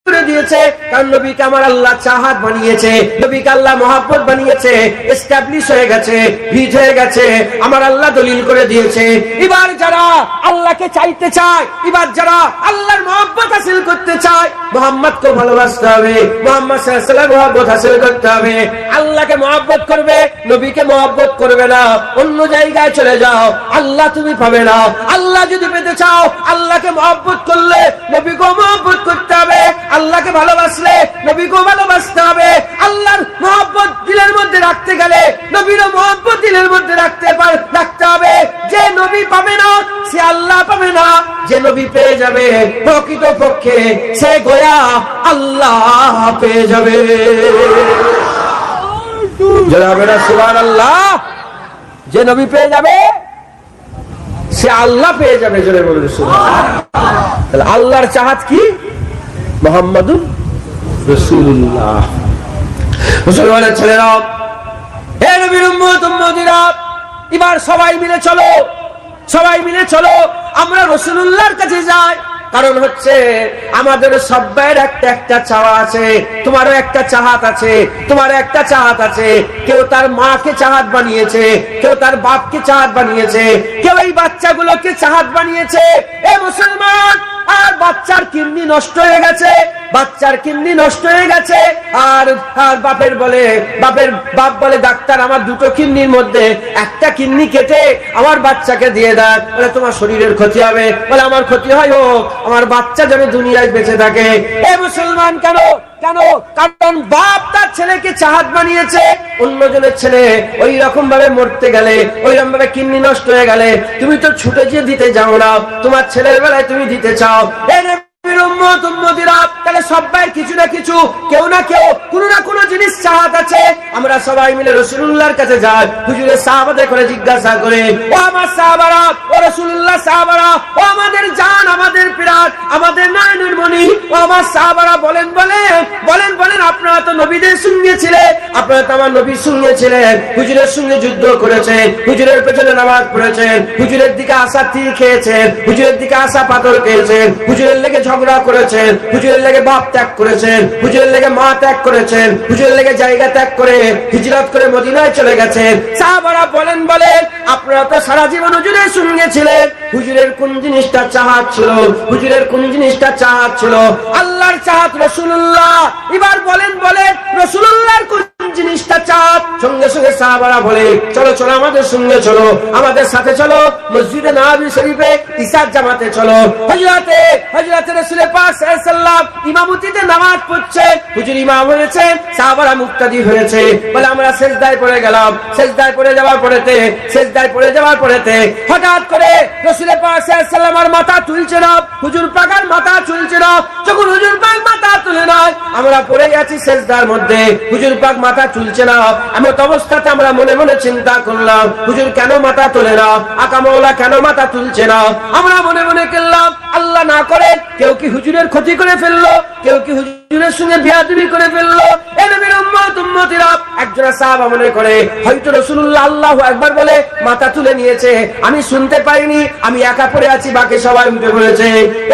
করে দিয়েছে? কারণ নবীকে আমার আল্লাহ চাহাত বানিয়েছে, নবীকে আল্লাহ মহব্বত বানিয়েছে, এস্টাবলিশ হয়ে গেছে, ভিট হয়ে গেছে, আমার আল্লাহ দলিল করে দিয়েছে। এবার যারা আল্লাহকে চাইতে চায়, এবার যারা আল্লাহর মহব্বত হাসিল করতে চায়, মুহাম্মদকে ভালোবাসতে হবে, মুহাম্মদ সাল্লাল্লাহু আলাইহি ওয়াসাল্লাম মহব্বত হাসিল করতে হবে। আল্লাহকে মহব্বত করবে, নবীকে মহব্বত করবে না, অন্য জায়গায় চলে যাও, আল্লাহ তুমি পাবে না। আল্লাহ যদি পেতে চাও, আল্লাহকে মহব্বত করলে নবীকেও মহব্বত করতে হবে, আল্লাহকে ভালোবাসলে নবীকেও ভালোবাসতে হবে। আল্লাহর মহব্বত দিলের মধ্যে রাখতে গেলে নবীরও মহব্বত দিলের মধ্যে রাখতে হবে। যে নবী পাবে না সে আল্লাহ পাবে না, যে নবী পেয়ে যাবে প্রকৃত পক্ষে সে গোয়া আল্লাহ পেয়ে যাবে। যারা সুবহানাল্লাহ, যে নবী পেয়ে যাবে সে আল্লাহ পেয়ে যাবে। জোরে বলুন সুবহানাল্লাহ। তাহলে আল্লাহর চাহাত কি? মুহাম্মাদুর রাসূলুল্লাহ। মুসলমানের ছেলেরা, হে নবীর উম্মত উম্মতিরা, এবার সবাই মিলে চলো, সবাই মিলে চলো আমরা রাসূলুল্লাহর কাছে যাই। কারণ হচ্ছে আমাদের সবাইয়ের একটা চাওয়া আছে, তোমারও একটা চাহাত আছে, তোমারও একটা চাহাত আছে। কেউ তার মাকে চাহাত বানিয়েছে, কেউ তার বাপকে চাহাত বানিয়েছে, কেউ এই বাচ্চাগুলোকে চাহাত বানিয়েছে। এ মুসলমান, আর বাচ্চার কিডনি নষ্ট হয়ে গেছে, বাচ্চার কিডনি নষ্ট হয়ে গেছে, আর বাপের বাপ বলে ডাক্তার আমার দুটো কিডনির মধ্যে একটা কিডনি কেটে আমার বাচ্চাকে দিয়ে দেন। বলে তোমার শরীরের ক্ষতি হবে, বলে আমার ক্ষতি হয় হোক, আমার বাচ্চা যেন দুনিয়ায় বেঁচে থাকে। এ মুসলমান, কেন? কারণ বাপ তার ছেলেকে চাহাত বানিয়েছে। অন্যজনের ছেলে ওই রকম ভাবে মরতে গেলে, ওই রকম ভাবে কিডনি নষ্ট হয়ে গেলে তুমি তো ছুটে গিয়ে দিতে যাও না, তোমার ছেলের বেলায় তুমি দিতে চাও। তাহলে সবাই কিছু না কিছু, কেউ না কেউ, কোনো না কোনো জিনিস চাহাত আছে। আমরা সবাই মিলে রাসূলুল্লাহর কাছে যাই, হুজুরের সাহাবাদের করে জিজ্ঞাসা করে, ও আমার সাহাবারা, ও রাসূলুল্লাহ সাহাবারা, ও আমাদের জান, আমাদের প্রাণ, আমাদের নয়নের মণি, ও আমার সাহাবারা, বলেন আপনারা তো নবীদের সঙ্গে ছিলেন, আপনারা তো আমার নবীর সঙ্গে ছিলেন, হুজুরের সঙ্গে যুদ্ধ করেছেন, হুজুরের পেছনে নামাজ পড়েছেন, হুজুরের দিকে আসা তীর খেয়েছেন, হুজুরের দিকে আসা পাথর খেয়েছেন, হুজুরের লেগে ঝগড়া করেছেন, হুজুরের লেগে বাপ ত্যাগ করেছেন, হুজুরের লেগে মা ত্যাগ করেছেন, হুজুরের লেগে জায়গা ত্যাগ করে হিজরত করে মদিনায় চলে গেছেন। সাহাবারা বলেন আপনারা তো সারা জীবন হুজুরের সঙ্গে ছিলেন, হুজুরের কোন জিনিসটা চাহাত ছিল? হুজুরের কোন জিনিসটা চাহাত ছিল? আল্লাহর চাহাত রাসূলুল্লাহ। এবার বলেন রাসূলুল্লাহর কোন জিনিসটা চাহাত? সঙ্গে সঙ্গে সাহাবারা বলে, চলো আমাদের সঙ্গে চলো, আমাদের সাথে চলো, মসজিদে নববী শরীফে ইশার জামাতে চলো। হযরতে রাসূল পাক সাল্লাল্লাহু আলাইহি ওয়াসাল্লাম ইমামতিতে নামাজ পড়ছেন, হুজুর ইমাম হয়েছেন, সাহাবারা মুক্তাদি হয়েছে। বলে আমরা সিজদায় পড়ে গেলাম, সিজদায় পড়ে যাওয়ার পরেতে হঠাৎ করে রাসূল পাক সাল্লাল্লাহু আলাইহি ওয়াসাল্লামের মাথা তুলছে না, হুজুর পাকের মাথা তুলছে না। যখন হুজুর পাক মাথা তুলে না, আমরা পড়ে গেছি সিজদার মধ্যে, হুজুর পাক মাথা তুলছে না। এমন অবস্থাতে আমরা মনে মনে চিন্তা করলাম, হুজুর কেন মাথা তোলে না, আকা মাওলা কেন মাথা তুলছে না? আমরা মনে মনে করলাম, আল্লাহ না করে কেউ কি হুজুরের ক্ষতি করে ফেললো, কেউ কি হুজুর হুজুরের সঙ্গে বিয়াদবি করে ফেললো। একজন সাহাবা মনে করে হয়তো রাসূলুল্লাহ আল্লাহু আকবার বলে মাথা তুলে নিয়েছে, আমি শুনতে পাইনি, আমি একা পড়ে আছি, বাকি সবাই উঠে পড়েছে।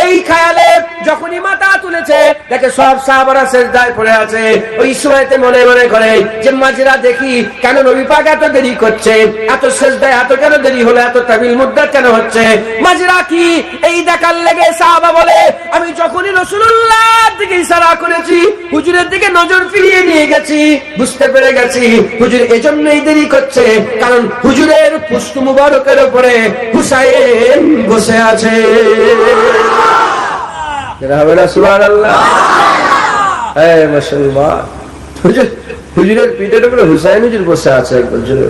এই খেয়ালে যখনই মাথা তুলেছে দেখে সব সাহাবারা সিজদায় পড়ে আছে। ওই সময়তে মনে মনে করে যে মাঝিরা দেখি কেন নবী পাক এত দেরি করছে, এত সিজদায় এত কেন দেরি হলো, এত তাবিল মুদ্দাত কেন হচ্ছে, মাঝিরা কি এই দেখার লেগে সাহাবা বলে আমি যখনই রাসূলুল্লাহর দিকে ইশারা করেছি হুজুরের দিকে নজর ফিরিয়ে নিয়ে গেছি, বুঝতে পেরে গেছি হুজুর এজন্যই দেরি করছে, কারণ হুজুরের পুষ্ট মুবারকের উপরে হুসাইন বসে আছে। সুবহানাল্লাহ। এই মুসলমান, হুজুরের পিঠের উপরে হুসাইন হুজুর বসে আছে। একবার জোরে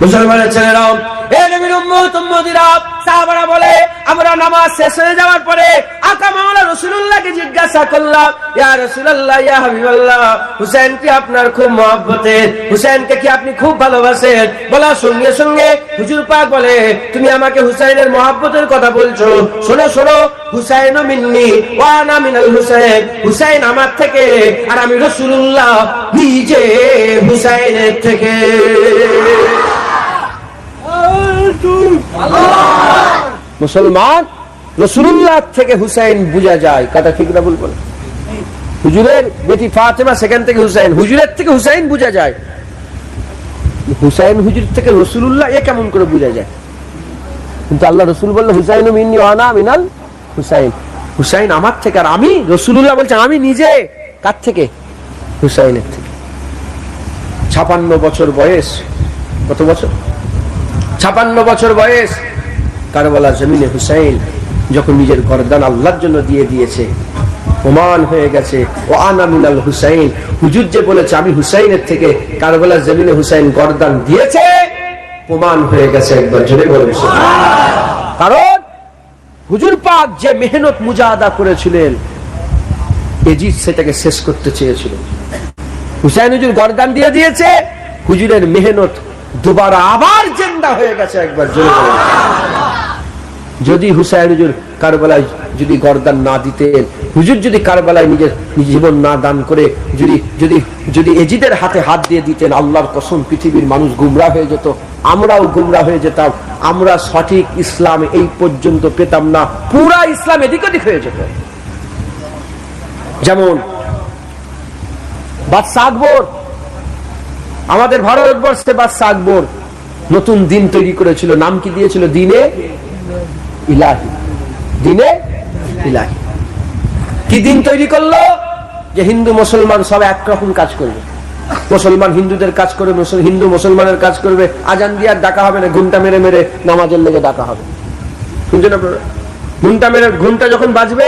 মুসলমানের ছেলেরাও, এ নবীর উম্মত উম্মতিরা, সাহাবারা বলে আমরা নামাজ শেষ হয়ে যাওয়ার পরে আকা মাওলা রাসূলুল্লাহকে জিজ্ঞাসা করলাম, ইয়া রাসূলুল্লাহ, ইয়া হাবিবাল্লাহ, হুসাইন কি আপনার খুব মহব্বতের, হুসাইনকে কি আপনি খুব ভালোবাসেন? বলার সঙ্গে সঙ্গে হুজুর পাক বলে তুমি আমাকে হুসাইনের মহব্বতের কথা বলছো, শোনো শোনো, হুসাইনু মিন্নি ওয়া আনা মিনাল হুসাইন, হুসাইন আমার থেকে আর আমি রাসূলুল্লাহ নিজে হুসাইনের থেকে। মুসলমান, রাসূলুল্লাহ থেকে হুসাইন বুঝা যায়, কথা ঠিক না বলবো না? হুজুরের বেটি ফাতেমা সেখান থেকে হুসাইন, হুজুরের থেকে হুসাইন বুঝা যায়, হুসাইন হুজুর থেকে রাসূলুল্লাহ এ কেমন করে বুঝা যায়? কিন্তু আল্লাহ রাসূল বললেন হুসাইনু মিন্নি ওয়া আনা মিনাল হুসাইন, হুসাইন আমার থেকে আর আমি রাসূলুল্লাহ বলছেন আমি নিজে কার থেকে? হুসাইনের থেকে। 56 বছর বয়স, কত বছর? 56 বছর বয়স। কারবালার জমিনে হুসাইন যখন নিজের গর্দান আল্লাহর জন্য দিয়ে দিয়েছে, প্রমাণ হয়ে গেছে ও আনা মিনাল হুসাইন, হুজুর যে বলেছে আমি হুসাইনের থেকে, কারবালার জমিনে হুসাইন গর্দান দিয়েছে, প্রমাণ হয়ে গেছে। একবার জোরে বলুন সুবহানাল্লাহ। কারণ হুজুর পাক যে মেহনত মুজাহাদা করেছিলেন, এজিদ সেটাকে শেষ করতে চেয়েছিল। হুসাইন হুজুর গর্দান দিয়ে দিয়েছে, হুজুরের মেহনত দুবারা আবার জিন্দা হয়ে গেছে। একবার জোরে বলুন। যদি হুসাইন হুজুর কারবালায় যদি গর্দান না দিতেন, হুজুর যদি কারবালায় নিজের জীবন না দান করে যদি যদি যদি এজিদের হাতে হাত দিয়ে দিতেন, আল্লাহর কসম পৃথিবীর মানুষ গুমরাহ হয়ে যেত, আমরাও গুমরাহ হয়ে যেতাম, আমরা সঠিক ইসলাম এই পর্যন্ত পেতাম না, পুরা ইসলাম এদিক ওদিক হয়ে যেত। যেমন বাদশাহ আকবর, আমাদের ভারতবর্ষে বাদশাহ আকবর নতুন দিন তৈরি করেছিল, নাম কি দিয়েছিল? দিনে ইলাহি। দিনে ইলাহি। কি দিন তৈরি করলো? যে হিন্দু মুসলমান সব একরকম কাজ করবে, মুসলমান হিন্দুদের কাজ করে, হিন্দু মুসলমানের কাজ করবে, আজান দিয়ে আর ডাকা হবে না, ঘুমটা মেরে মেরে নামাজের লেগে ডাকা হবে। শুনছেন আপনারা? ঘুমটা মেরে, ঘুমটা যখন বাজবে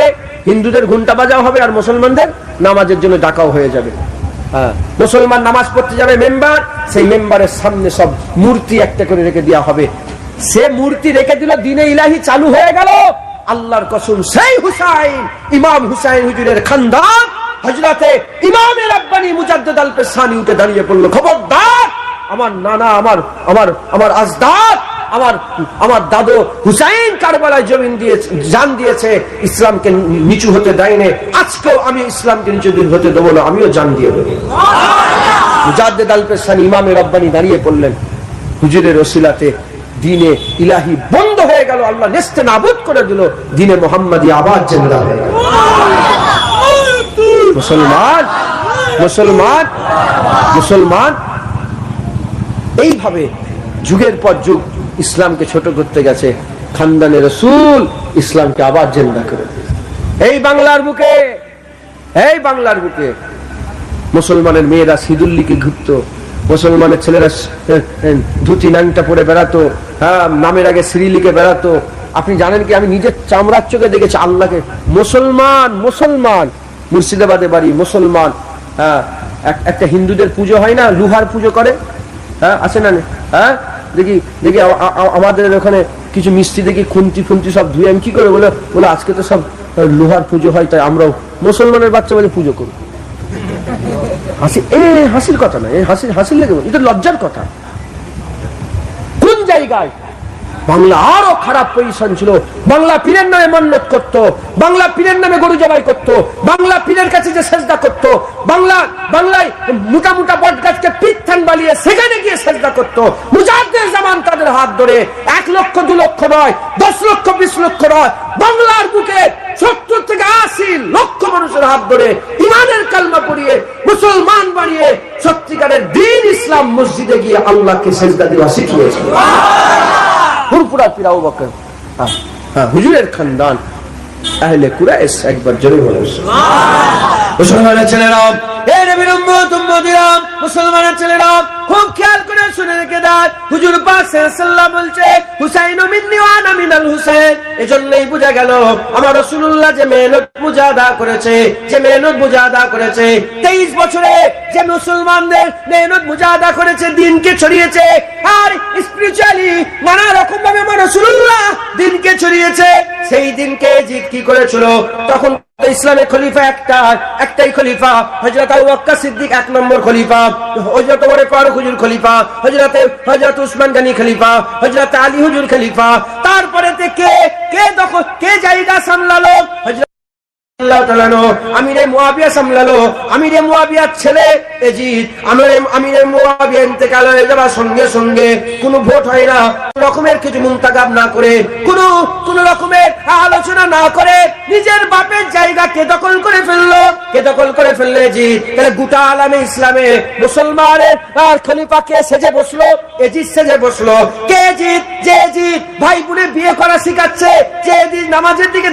হিন্দুদের ঘুমটা বাজাও হবে আর মুসলমানদের নামাজের জন্য ডাকাও হয়ে যাবে। হ্যাঁ, মুসলমান নামাজ পড়তে যাবে মেম্বার, সেই মেম্বারের সামনে সব মূর্তি একটা করে রেখে দেওয়া হবে, সে মূর্তি রেখে দিল, দিনে ইলাহি চালু হয়ে গেল। আল্লাহর কসম সেই হুসাইন, ইমাম হুসাইন হুজুরের খানদান হযরতে ইমামে রাব্বানী মুজাদ্দিদ আল-পেশানি উঠে দাঁড়িয়ে পড়ল, খবরদার, আমার নানা, আমার আজদাদ, আমার দাদু হুসাইন কারবালায় জমিন দিয়েছে, জান দিয়েছে, ইসলামকে নিচু হতে দেয়নি, আজকেও আমি ইসলামকে নিচু হতে দেবো না, আমিও জান দিয়ে দেবো। মুজাদ্দিদ আল-পেশানি ইমামে রাব্বানী দাঁড়িয়ে পড়লেন, হুজুরের ওসিলাতে দিনে ইলাহি বন্ধ হয়ে গেল, আল্লাহ নেস্তে নাবুদ করে দিল, দিনে মুহাম্মাদি আবাদ জিন্দা হয়ে গেল। মুসলমান মুসলমান মুসলমান এইভাবে যুগের পর যুগ ইসলামকে ছোট করতে গেছে, খানদানে রাসূল ইসলামকে আবার জিন্দা করে দিয়েছে। এই বাংলার বুকে মুসলমানের মেয়েরা সিদুল্লিকে ঘুরতো, মুসলমানের ছেলেরা ধুতি ন্যাংটা পরে বেড়াতো, হ্যাঁ, নামের আগে শ্রী লিখে বেড়াতো। আপনি জানেন কি, আমি নিজের চামড়ার চোখে দেখেছি আল্লাহকে। মুসলমান মুর্শিদাবাদে বাড়ি, মুসলমান, হ্যাঁ, একটা হিন্দুদের পুজো হয় না, লোহার পুজো করে, হ্যাঁ, আছে না? হ্যাঁ, দেখি আমাদের ওখানে কিছু মিষ্টি দেখি খুন্তি সব ধুয়ে, আমি কি করে বলে আজকে তো সব লোহার পুজো হয়, তাই আমরাও মুসলমানের বাচ্চা বাচ্চা পুজো করি। হাসির কথা না, হাসির লেগে, এটা লজ্জার কথা। কোন জায়গায় বাংলা আরো খারাপ পজিশন ছিল। বাংলা পীরের নামে মান্যত করত, বাংলা পীরের নামে গরু জবাই করত, বাংলা পীরের কাছে যে সেজদা করত, বাংলায় মোটা মোটা বট গাছকে পিত্থান বানিয়ে সেখানে গিয়ে সেজদা করত। মুজাহিদের জামান তাদের হাত ধরে 1 লক্ষ 2 লক্ষ নয়, 10 লক্ষ 20 লক্ষ নয়, বাংলার বুকে 70 থেকে 80 লক্ষ মানুষের হাত ধরে ইমানের কালমা পড়িয়ে মুসলমান বানিয়ে সত্যিকারের দ্বীন ইসলাম মসজিদে গিয়ে আল্লাহকে সেজদা দেওয়া শিখিয়েছে। ফুরফুরা পীর আবু বকর, হুজুরের খানদান আহলে কুরাইশ, একবার জোরে বলুন সুবহানাল্লাহ। মুসলমানের ছেলেরা, এই নবীর উম্মত উম্মতিরা, মুসলমানের ছেলেরা খুব খেয়াল করে শুনে রেখে দেন, হুজুর পাক সাল্লাল্লাহু বলছে হুসাইনু মিন্নি ওয়া আনা মিনাল হুসাইন। এজন্যই বোঝা গেল আমার রাসূলুল্লাহ যে মেহনত মুজাহাদা করেছে, যে মেহনত মুজাহাদা করেছে, 23 বছরে যে মুসলমানদের মেহনত মুজাহাদা করেছে, দ্বীনকে ছড়িয়েছে, আর স্পিরিচুয়ালি নানা রকম ভাবে আমার রাসূলুল্লাহ দ্বীনকে ছড়িয়েছে। সেই দিনকে জিত কি করেছিল? তখন ইসলামের খলিফা একটাই খলিফা, হযরত আবু বকর সিদ্দিক 1 নম্বর খলিফা, হযরত ওমর ফারুক হুজুর খলিফা, হযরত উসমান গনি খলিফা, হযরত আলী হুজুর খলিফা। তারপরে কে জায়গা সামলালো? আমিরে মুয়াবিয়া সামলালো। আমিরে মুয়াবিয়ার ছেলে ইয়াজিদ, আমিরে মুয়াবিয়া ইন্তেকাল হয়ে যাওয়ার সঙ্গে সঙ্গে কোনো ভোট হয় না, রকমের কিছু মুন্তাখাব না করে, কোন রকমের আলোচনা না করে নিজের বাপের জায়গা কে দখল করে ফেললো? কে দখল করে ফেললো? ইয়াজিদ। তাহলে গোটা আলামে ইসলামে মুসলমানের আর খলিফা কে সেজে বসলো? ইয়াজিদ সেজে বসলো। কে ইয়াজিদ? যে ইয়াজিদ ভাই বোনে বিয়ে করা শিখাচ্ছে, যে ইয়াজিদ নামাজের দিকে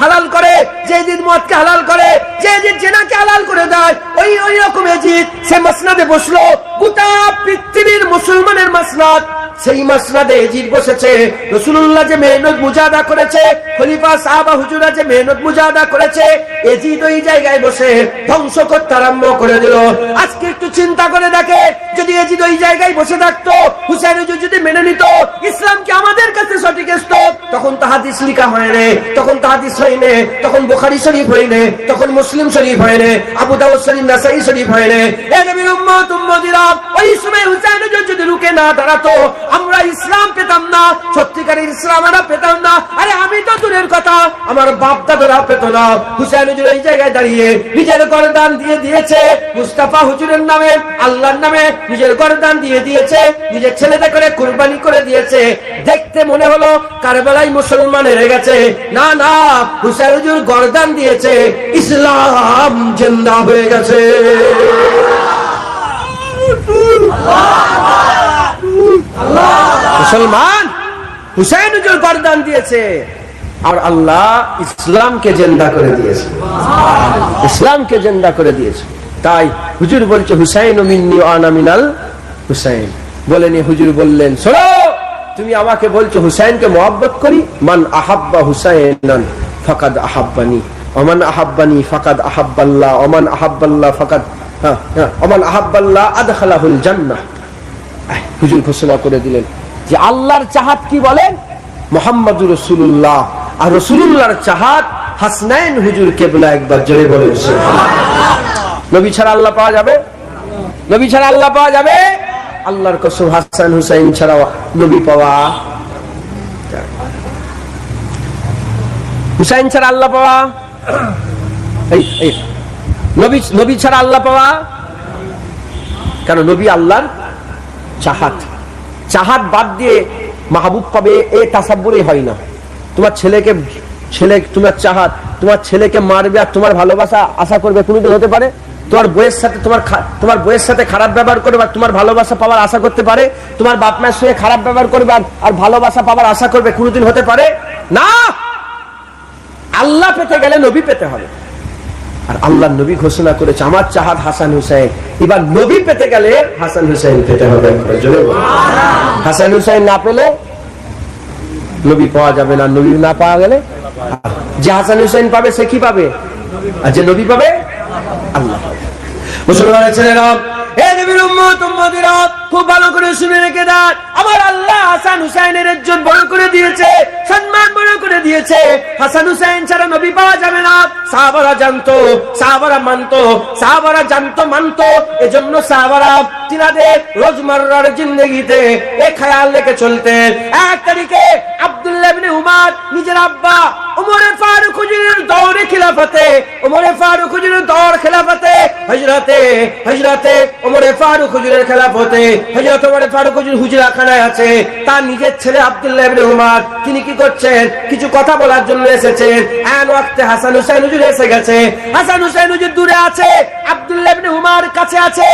হালাল করে, যে মদকে হালাল করে, যে জেনাকে হালাল করে দেয়, ওই রকম এজিদ সে মাসনাদে বসলো। গোটা পৃথিবীর মুসলমানের মাসনাদ, সেই মাসনাদে এজিদ বসেছে। রাসূলুল্লাহ যে মেহনত মুজাহাদা করেছে, খলিফা সাহাবা হুজুরা যে মেহনত মুজাহাদা করেছে, এজিদ ওই জায়গায় বসে ধ্বংস করতে আরম্ভ করে দিল। আজকে একটু চিন্তা করে দেখে, যদি এজিদ ওই জায়গায় বসে থাকতো, হুসাইন হুজুর যদি মেনে নিত ইসলামকে আমাদের কাছে সঠিক আসতো, তখন তো হাদিস লিখা হয়নি, তখন তো হাদিস হয়নি, তখন বুখারী শরীফ হয়নি, তখন মুসলিম শরীফ হয়নি, আবু দাউদ শরীফ, নাসাই শরীফ হয়নি। এ নবীর উম্মত উম্মতিরা, ওই সময় হুসাইন হুজুর যদি রুকে না দাঁড়াতো, আমরা ইসলাম পেতাম না, সত্যিকারের ইসলাম আমরা পেতাম না। আরে আমি তো দূরের কথা, আমার বাপ দাদারা পেত না। হুসাইন হুজুর এই জায়গায় দাঁড়িয়ে নিজের গরদান দিয়ে দিয়েছে মুস্তাফা হুজুরের নামে, আল্লাহর নামে নিজের গরদান দিয়ে দিয়েছে, নিজের ছেলেটা করে কুরবানি করে দিয়েছে। দেখতে মনে হলো কারবালায় মুসলমান হেরে গেছে, না না, হুসাইন হুজুর গরদান দিয়েছে, ইসলাম জিন্দা হয়ে গেছে। মুসলমান হুসাইন হুজুর গরদান দিয়েছে, আর আল্লাহ ইসলামকে জিন্দা করে দিয়েছে, ইসলামকে জিন্দা করে দিয়েছে। তাই হুজুর বলছে হুসাইন মিন্নি ওয়া আনা মিনাল হুসাইন। বলেনি, হুজুর বললেন শোনো, তুমি আমাকে বলছো হুসাইনকে মহব্বত করি, মান আহাব্বা হুসাইনান ফাকাদ আহাব্বানি, ওমান আহাব্বানি ফাকাদ আহাব্বাল্লাহ, ওমান আহাব্বাল্লাহ ফাকাদ ওমান আহাব্বাল্লাহ আদখালাহুল জান্নাহ। হুজুর ঘোষণা করে দিলেন যে আল্লাহর চাহাত কি বলেন? মুহাম্মাদুর রাসূলুল্লাহ, আর রাসূলুল্লাহর চাহাত হাসনাইন হুজুর কিবলা। একবার জোরে বলেন সুবহানাল্লাহ। নবী ছাড়া আল্লাহ পাওয়া যাবে? নবী ছাড়া আল্লাহ পাওয়া যাবে? আল্লাহর কসম, হাসান হুসাইন ছাড়া নবী পাওয়া, হুসাইন ছাড়া আল্লাহ পাওয়া, নবী ছাড়া আল্লাহ পাওয়া। কেন? নবী আল্লাহর চাহাত, চাহাত বাদ দিয়ে মাহবুব পাবে এ তাসাব্বুরে হয় না। তোমার তোমার চাহাত, তোমার ছেলেকে মারবে আর তোমার ভালোবাসা আশা করবে, কোনোদিন হতে পারে? তোমার বইয়ের সাথে খারাপ ব্যবহার করবে আর তোমার ভালোবাসা পাওয়ার আশা করতে পারে? তোমার বাপ মায়ের সঙ্গে খারাপ ব্যবহার করবে আর ভালোবাসা পাওয়ার আশা করবে, কোনোদিন হতে পারে না। আল্লাহ পেতে গেলে নবী পেতে হবে, আর আল্লাহ নবী ঘোষণা করেছে আমার চাহাত হাসান হুসাইন। এবার নবী পেতে গেলে হাসান হুসাইন পেতে হবে। হাসান হুসাইন না পেলে নবী পাওয়া যাবে না। নবী না পাওয়া গেলে যে হাসান হুসাইন পাবে সে কি পাবে? আর যে নবী পাবে আল্লাহ। মুসলমানের ছেলেরা, হে নবীর উম্মত উম্মতিরা, খুব ভালো করে শুনে রেখে দেন, আমার আল্লাহ হাসান হুসাইনের ইজ্জত বড় করে দিয়েছে, সম্মান বড় করে দিয়েছে। হাসান হুসাইন ছাড়া নবী পাওয়া যাবে না। সাহাবারা জানতো, সাহাবারা মানতো, সাহাবারা জানতো মানতো। এজন্য সাহাবারা তিনাদের রোজমার্রার জিন্দেগিতে এই খেয়াল রেখে চলতেন। 1 তারিখে আব্দুল্লাহ ইবনে উমর নিজের আব্বা উমরে ফারুক হুজুরের দৌরে খিলাফতে, উমরে ফারুক হুজুরের দৌর খিলাফতে, হযরতে উমরে ফারুক হুজুরের খেলাফতে, হযরত উমরে ফারুক হুজুর হুজরাখানায় আছে। তার নিজের ছেলে আব্দুল্লাহ ইবনে উমর তিনি কি করছেন, কিছু কথা বলার জন্য এসেছেন। আন ওয়াক্তে হাসান হুসাইন হুজুর এসে গেছে। হাসান হুসাইন হুজুর দূরে আছে, আব্দুল্লাহ ইবনে উমর কাছে আছে।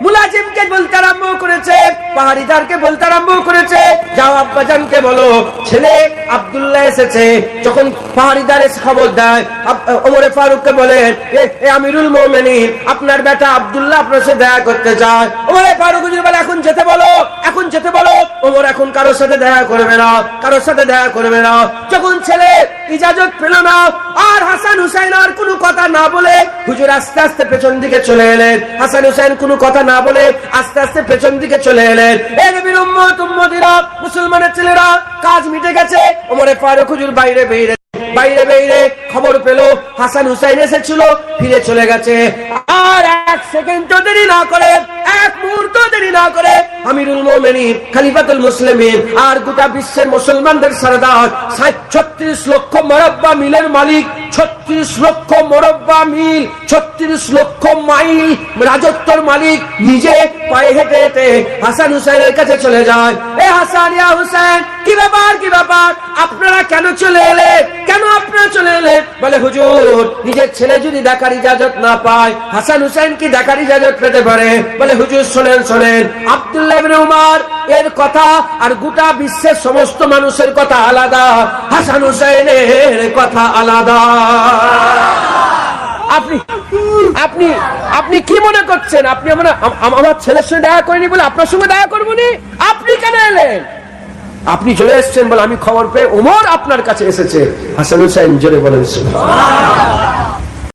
মুলাজিমকে বলতে আরম্ভ করেছে, পাহাড়িদারকে বলতে আরম্ভ করেছে, যাও আব্বাজানকে বলো ছেলে আব্দুল্লাহ এসেছে। যখন পাহাড়িদার এসে খবর দেয়, ওমরে ফারুককে বলেন, এ আমিরুল মুমিনিন, আপনার বেটা আব্দুল্লাহ আপনার সাথে দেখা করতে চায়। ওমরে ফারুক হুজুর বলে, এখন যেতে বলো, এখন যেতে বলো। ওমর এখন কারোর সাথে দেখা করবে না, কারোর সাথে দেখা করবে না। যখন ছেলে ইজাজত পেল না, আর হাসান হুসাইন আর কোনো কথা না বলে হুজুর আস্তে আস্তে পেছন দিকে চলে এলেন। হাসান হুসাইন কোনো কথা না বলে আস্তে আস্তে পেছন দিকে চলে এলেন। এই নবীর উম্মত উম্মতিরা, মুসলমানের ছেলেরা, কাজ মিটে গেছে। ওমরে ফারুক হুজুর বাইরে বেরিয়ে খবর পেল হাসান হুসাইন এসেছিল, ফিরে চলে গেছে। আর 1 সেকেন্ড দেরি না করে, 1 মুহূর্ত দেরি না করে আমিরুল মুমিনিন, খলিফাতুল মুসলিমিন, আর গোটা বিশ্বের মুসলমানদের সরদার, 36 লক্ষ মুরব্বা মিলের মালিক, 36 লক্ষ মুরব্বা মিল, 36 লক্ষ মাইল রাজত্বর মালিক, নিজে পায়ে হেঁটে হেঁটে হাসান হুসাইনের কাছে চলে যায়। এ হাসান, ইয়া হুসাইন, কি ব্যাপার, কি ব্যাপার, আপনারা কেন চলে এলেন, কেন আপনারা চলে এলেন? বলে হুজুর, নিজের ছেলে যদি দেখার ইজাজত না পায়, হাসান হুসাইন কি দেখার ইজাজত পেতে পারে? বলে হুজুর শোনেন, আব্দুল্লাহ ইবনে উমর এর কথা আর গোটা বিশ্বের সমস্ত মানুষের কথা আলাদা, হাসান হুসাইনের কথা আলাদা। আপনি কি মনে করছেন, আপনি আমার ছেলের সঙ্গে দেখা করেনি বলে আপনার সঙ্গে দেখা করবো নি? আপনি কেন এলেন? আপনি চলে এসেছেন বলে আমি খবর পেয়ে ওমর আপনার কাছে এসেছে। হাসান হুসাইন জোরে বলেন সুবহানাল্লাহ।